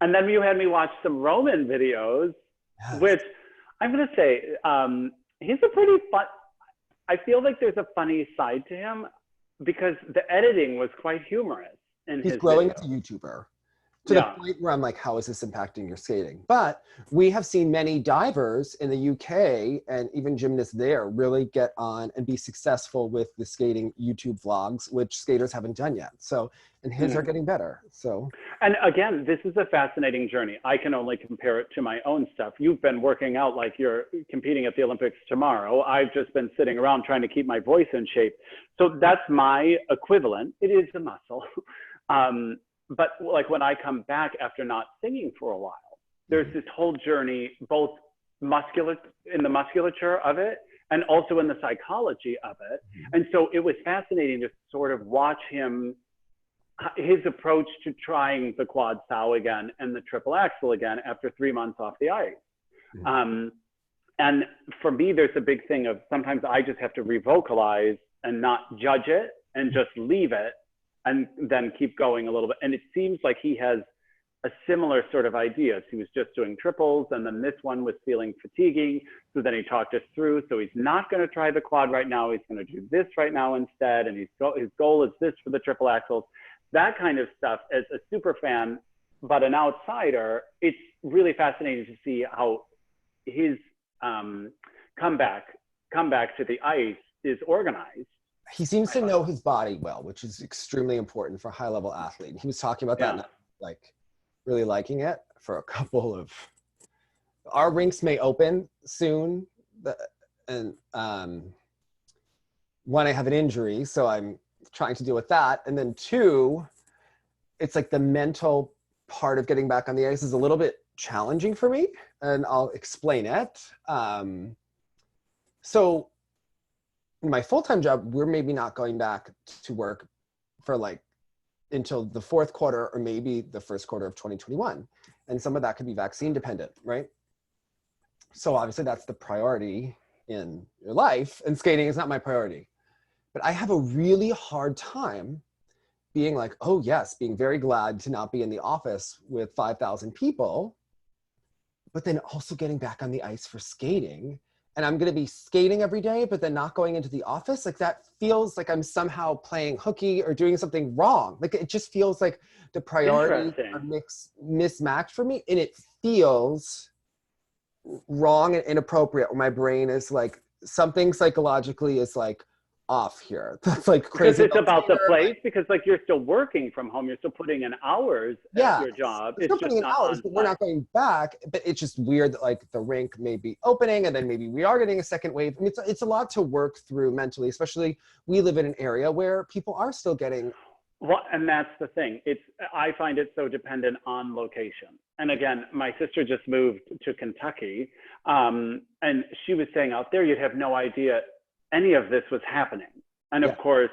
And then you had me watch some Roman videos, which I'm going to say, he's a pretty fun, I feel like there's a funny side to him because the editing was quite humorous. He's growing as a YouTuber to the point where I'm like, how is this impacting your skating? But we have seen many divers in the UK and even gymnasts there really get on and be successful with the skating YouTube vlogs, which skaters haven't done yet. So, and his are getting better. So, and again, this is a fascinating journey. I can only compare it to my own stuff. You've been working out like you're competing at the Olympics tomorrow. I've just been sitting around trying to keep my voice in shape. So that's my equivalent. It is a muscle. But like when I come back after not singing for a while, there's this whole journey, both in the musculature of it and also in the psychology of it. And so it was fascinating to sort of watch his approach to trying the quad sow again and the triple axel again after 3 months off the ice. And for me, there's a big thing of sometimes I just have to revocalize and not judge it and just leave it and then keep going a little bit. And it seems like he has a similar sort of idea. He was just doing triples, and then this one was feeling fatiguing. So then he talked us through. So he's not going to try the quad right now. He's going to do this right now instead. And his goal is this for the triple axels. That kind of stuff. As a super fan, but an outsider, it's really fascinating to see how his comeback come back to the ice is organized. He seems to know his body well, which is extremely important for a high-level athlete. He was talking about that, and like really liking it for a couple of. Our rinks may open soon, and one, I have an injury, so I'm trying to deal with that, and then two, it's like the mental part of getting back on the ice is a little bit challenging for me, and I'll explain it. So my full-time job, we're maybe not going back to work for like until the fourth quarter or maybe the first quarter of 2021. And some of that could be vaccine dependent, right? So obviously that's the priority in your life, and skating is not my priority. But I have a really hard time being like, oh yes, being very glad to not be in the office with 5,000 people, but then also getting back on the ice for skating. And I'm going to be skating every day, but then not going into the office. Like that feels like I'm somehow playing hooky or doing something wrong. Like it just feels like the priorities are mismatched for me. And it feels wrong and inappropriate where my brain is like, something psychologically is like off here. That's like crazy. Because it's about the place, because like you're still working from home, you're still putting in hours at your job. It's still putting in hours, but we're not going back. But it's just weird that like the rink may be opening and then maybe we are getting a second wave. I mean, it's a lot to work through mentally, especially we live in an area where people are still getting. Well, and that's the thing. I find it so dependent on location. And again, my sister just moved to Kentucky, and she was saying out there, you'd have no idea any of this was happening. And of course,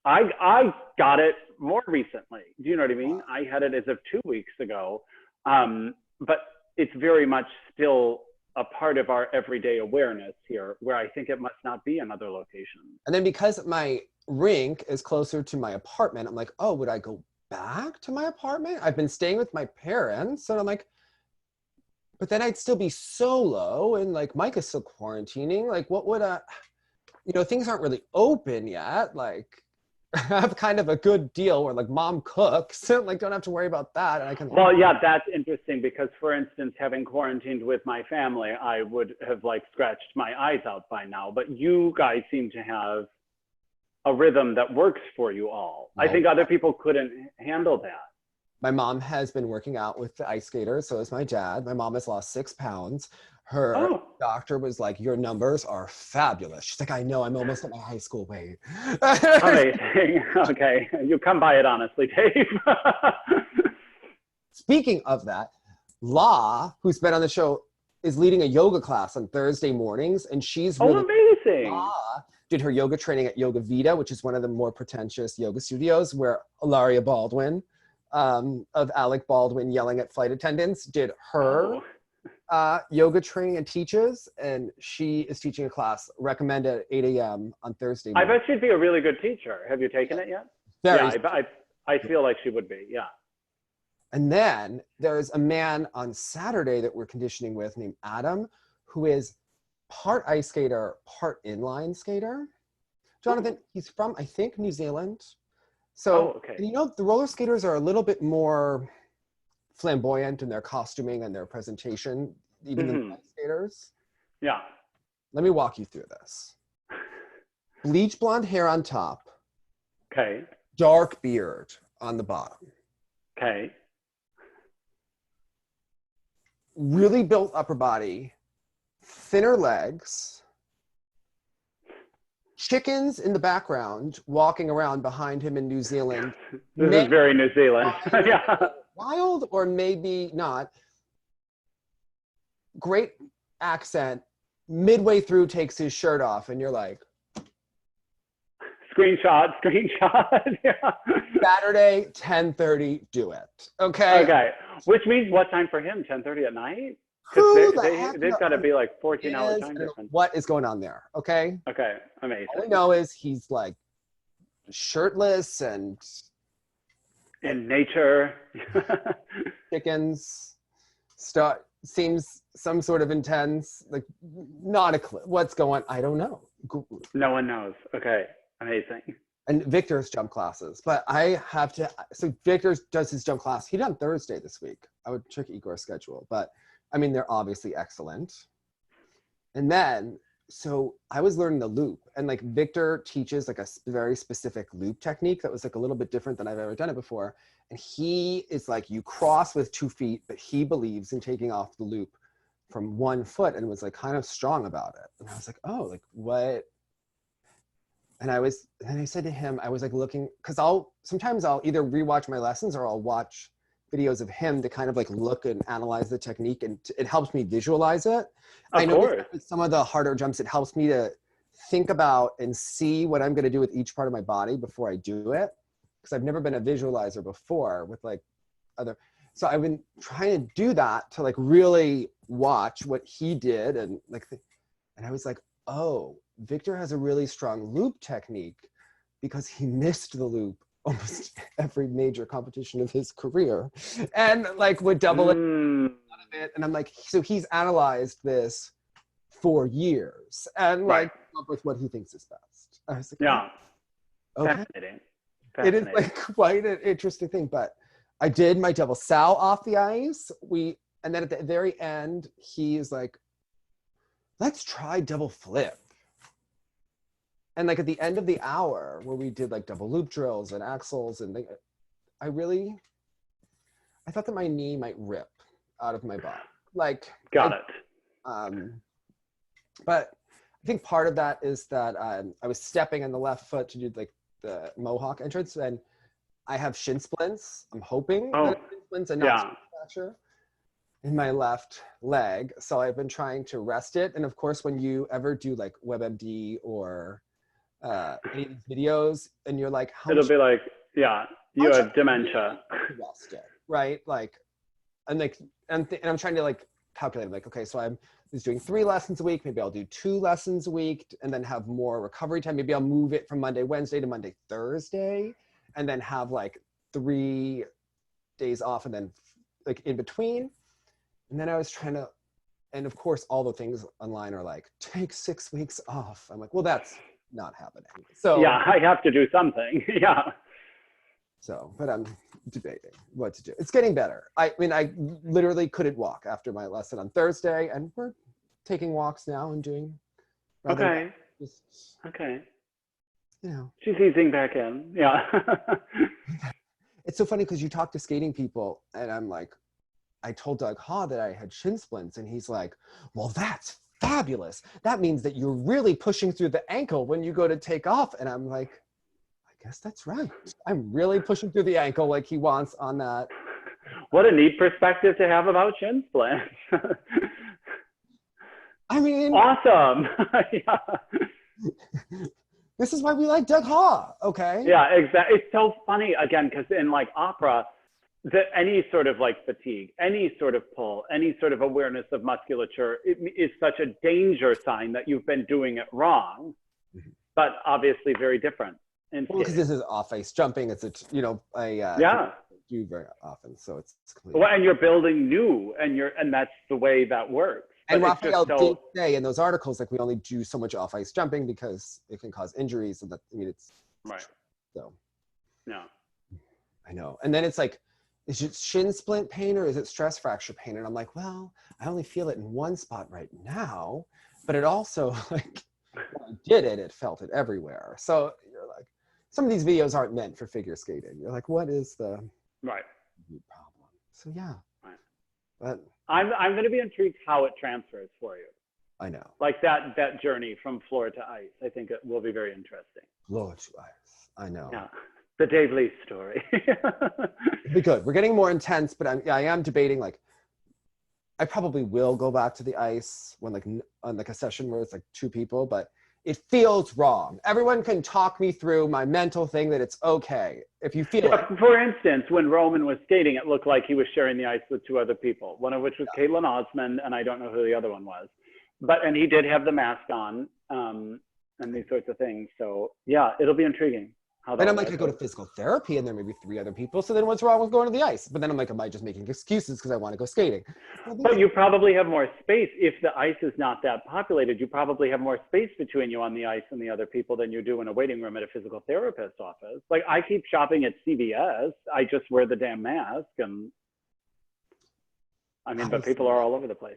I got it more recently. Do you know what I mean? I had it as of 2 weeks ago, but it's very much still a part of our everyday awareness here, where I think it must not be in other locations. And then because my rink is closer to my apartment, I'm like, oh, would I go back to my apartment? I've been staying with my parents, and I'm like, but then I'd still be solo, and like Mike is still quarantining. Like, what would you know, things aren't really open yet. Like, I have kind of a good deal where like mom cooks, so like don't have to worry about that. And I can. Well, yeah, that's interesting because, for instance, having quarantined with my family, I would have like scratched my eyes out by now. But you guys seem to have a rhythm that works for you all. I think other people couldn't handle that. My mom has been working out with the ice skaters, so has my dad. My mom has lost 6 pounds. Her doctor was like, your numbers are fabulous. She's like, I know, I'm almost at my high school weight. Amazing. Okay, you come by it honestly, Dave. Speaking of that, La, who's been on the show, is leading a yoga class on Thursday mornings, and she's really amazing. La did her yoga training at Yoga Vita, which is one of the more pretentious yoga studios, where Ilaria Baldwin of Alec Baldwin yelling at flight attendants did her yoga training and teaches, and she is teaching a class recommended at 8 a.m. on Thursday morning. I bet she'd be a really good teacher. Have you taken it yet? I feel like she would be, yeah. And then there's a man on Saturday that we're conditioning with named Adam, who is part ice skater, part inline skater. Jonathan, he's from, I think, New Zealand. So, and you know, the roller skaters are a little bit more flamboyant in their costuming and their presentation, even than the ice skaters. Yeah. Let me walk you through this. Bleach blonde hair on top. Okay. Dark beard on the bottom. Okay. Really built upper body, thinner legs, chickens in the background walking around behind him in New Zealand. This is very New Zealand. Yeah. Wild or maybe not. Great accent. Midway through takes his shirt off and you're like, Screenshot. Yeah. Saturday, 10:30, do it. Okay. Okay. Which means what time for him? 10:30 at night? They've got to be like 14-hour time difference. What is going on there? Okay. Okay. Amazing. All we know is he's like shirtless and in nature. Chickens. Seems some sort of intense, like not a clue. What's going? I don't know. No one knows. Okay. Amazing. And Victor's jump classes, but I have to, so Victor does his jump class. He did on Thursday this week. I would check Igor's schedule, but I mean, they're obviously excellent. And then so I was learning the loop, and like Victor teaches like a very specific loop technique that was like a little bit different than I've ever done it before. And he is like, you cross with 2 feet, but he believes in taking off the loop from 1 foot, and was like kind of strong about it. And I was like, oh, like what? And I said to him, I was like looking, because sometimes I'll either rewatch my lessons or I'll watch videos of him to kind of like look and analyze the technique, and it helps me visualize it. I know with some of the harder jumps, it helps me to think about and see what I'm going to do with each part of my body before I do it, because I've never been a visualizer before with like other. So I've been trying to do that to like really watch what he did, and like, and I was like, oh, Victor has a really strong loop technique because he missed the loop almost every major competition of his career, and like would double it out of it. And I'm like, so he's analyzed this for years and like come up with what he thinks is best. I was like, yeah, okay. Fascinating. It is like quite an interesting thing. But I did my double sow off the ice. And then at the very end, he's like, let's try double flip. And like at the end of the hour where we did like double loop drills and axles and things, I thought that my knee might rip out of my body. Like, got it. But I think part of that is that I was stepping on the left foot to do like the Mohawk entrance, and I have shin splints. I'm hoping that it's shin splints and not fracture in my left leg. So I've been trying to rest it. And of course, when you ever do like WebMD or any of these videos, and you're like, it'll be like, yeah, you have dementia. Rest it, right? Like, and like, and I'm trying to like calculate. I'm like, okay, so I was doing 3 lessons a week. Maybe I'll do 2 lessons a week, and then have more recovery time. Maybe I'll move it from Monday, Wednesday to Monday, Thursday, and then have like 3 days off, and then like in between. And then I was trying to, and of course, all the things online are like, take 6 weeks off. I'm like, well, that's not happening. So yeah, I have to do something. Yeah. So, but I'm debating what to do. It's getting better. I mean, I literally couldn't walk after my lesson on Thursday, and we're taking walks now and doing. Okay. Just, okay. You know. She's easing back in. Yeah. It's so funny because you talk to skating people, and I'm like, I told Doug Haw that I had shin splints, and he's like, well, that's fabulous. That means that you're really pushing through the ankle when you go to take off. And I'm like, I guess that's right. I'm really pushing through the ankle like he wants on that. What a neat perspective to have about shin splints. I mean, awesome. Yeah. This is why we like Doug Haw, okay? Yeah, exactly. It's so funny, again, because in like opera, any sort of like fatigue, any sort of pull, any sort of awareness of musculature, it is such a danger sign that you've been doing it wrong, but obviously very different. Well, because this is off-ice jumping, it's yeah, do very often, so it's completely. Well, and you're building new, and that's the way that works. And Raphael did say in those articles, like, we only do so much off-ice jumping because it can cause injuries, and that, I mean, it's right. So, yeah, I know. And then it's like, is it shin splint pain or is it stress fracture pain? And I'm like, well, I only feel it in one spot right now, but it also, like, when I did it, it felt it everywhere. So you're like, some of these videos aren't meant for figure skating. You're like, what is the problem? So yeah. Right. But I'm going to be intrigued how it transfers for you. I know. Like that journey from floor to ice. I think it will be very interesting. Floor to ice. I know. Yeah. The Dave Lee story. It'll be good. We're getting more intense, but I am debating, like, I probably will go back to the ice when, like, on like a session where it's like 2 people, but it feels wrong. Everyone can talk me through my mental thing that it's okay if you feel it. For instance, when Roman was skating, it looked like he was sharing the ice with 2 other people, one of which was Caitlin Osmond, and I don't know who the other one was. And he did have the mask on, and these sorts of things. So yeah, it'll be intriguing. And I'm like, I go to physical therapy and there may be 3 other people. So then what's wrong with going to the ice? But then I'm like, am I just making excuses because I want to go skating? But you probably have more space. If the ice is not that populated, you probably have more space between you on the ice and the other people than you do in a waiting room at a physical therapist's office. Like, I keep shopping at CVS. I just wear the damn mask. And I mean, but people are all over the place.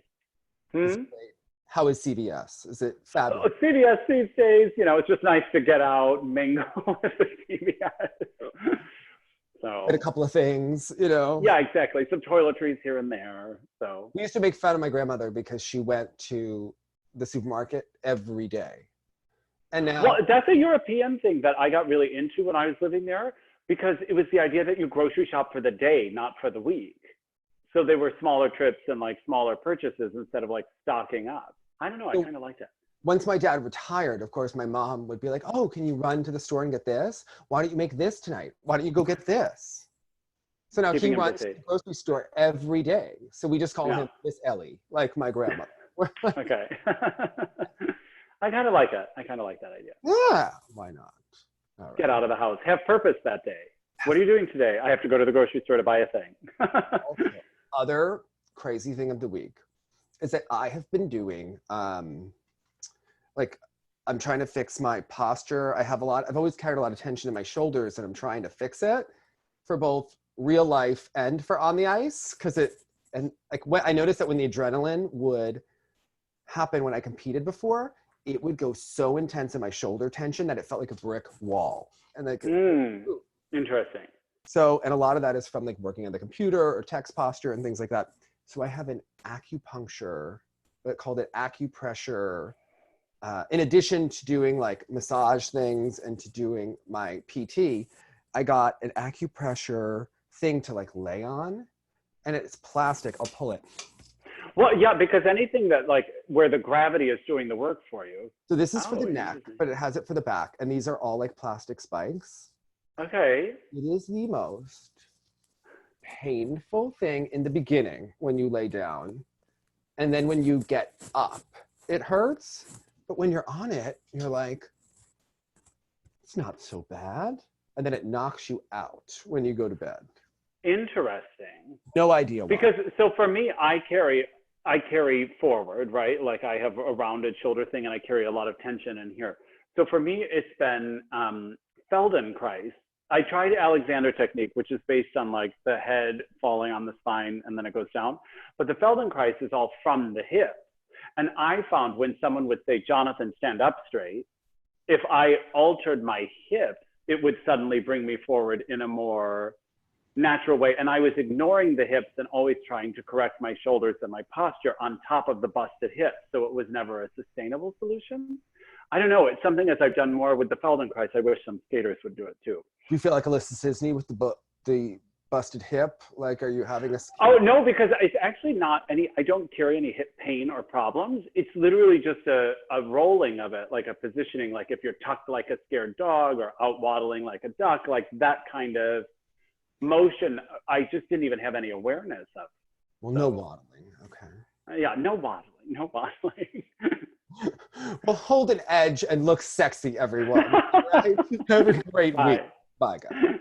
How is CVS? Is it fabulous? Oh, CVS these days, you know, it's just nice to get out, mingle with the CVS. So And a couple of things, you know. yeah, exactly. Some toiletries here and there. So We used to make fun of my grandmother because she went to the supermarket every day. And now, well, that's a European thing that I got really into when I was living there, because it was the idea that you grocery shop for the day, not for the week. So they were smaller trips and like smaller purchases instead of like stocking up. I don't know. I kind of liked it. once my dad retired, of course, my mom would be like, oh, can you run to the store and get this? Why don't you make this tonight? Why don't you go get this? So now he runs to the grocery store every day. So we just call him Miss Ellie, like my grandmother. Okay. I kind of like it. I kind of like that idea. Yeah, why not? All right. Get out of the house. Have purpose that day. What are you doing today? I have to go to the grocery store to buy a thing. Okay. Other crazy thing of the week is that I have been doing, like, I'm trying to fix my posture. I've always carried a lot of tension in my shoulders, and I'm trying to fix it for both real life and for on the ice. I noticed that when the adrenaline would happen when I competed before, it would go so intense in my shoulder tension that it felt like a brick wall. And like, interesting. So, and a lot of that is from like working on the computer or text posture and things like that. So I have an acupuncture, but called it acupressure. In addition to doing like massage things and to doing my PT, I got an acupressure thing to like lay on, and it's plastic. I'll pull it. Well, yeah, because anything that like where the gravity is doing the work for you. So this is for the neck, but it has it for the back. And these are all like plastic spikes. Okay. It is the most painful thing in the beginning when you lay down. And then when you get up, it hurts. But when you're on it, you're like, it's not so bad. And then it knocks you out when you go to bed. Interesting. No idea why. Because so for me, I carry forward, right? Like I have a rounded shoulder thing and I carry a lot of tension in here. So for me, it's been Feldenkrais. I tried Alexander technique, which is based on like the head falling on the spine and then it goes down. But the Feldenkrais is all from the hip. And I found when someone would say, Jonathan, stand up straight, if I altered my hips, it would suddenly bring me forward in a more natural way. And I was ignoring the hips and always trying to correct my shoulders and my posture on top of the busted hips. So it was never a sustainable solution. I don't know. It's something as I've done more with the Feldenkrais, I wish some skaters would do it too. Do you feel like Alyssa Sisney with the busted hip? Like, are you having a... Oh, no, because it's actually not I don't carry any hip pain or problems. It's literally just a rolling of it, like a positioning, like if you're tucked like a scared dog or out waddling like a duck, like that kind of motion, I just didn't even have any awareness of. Well, no waddling, okay. Yeah, no waddling. Well, hold an edge and look sexy, everyone. Right? Have a great week. Bye, guys.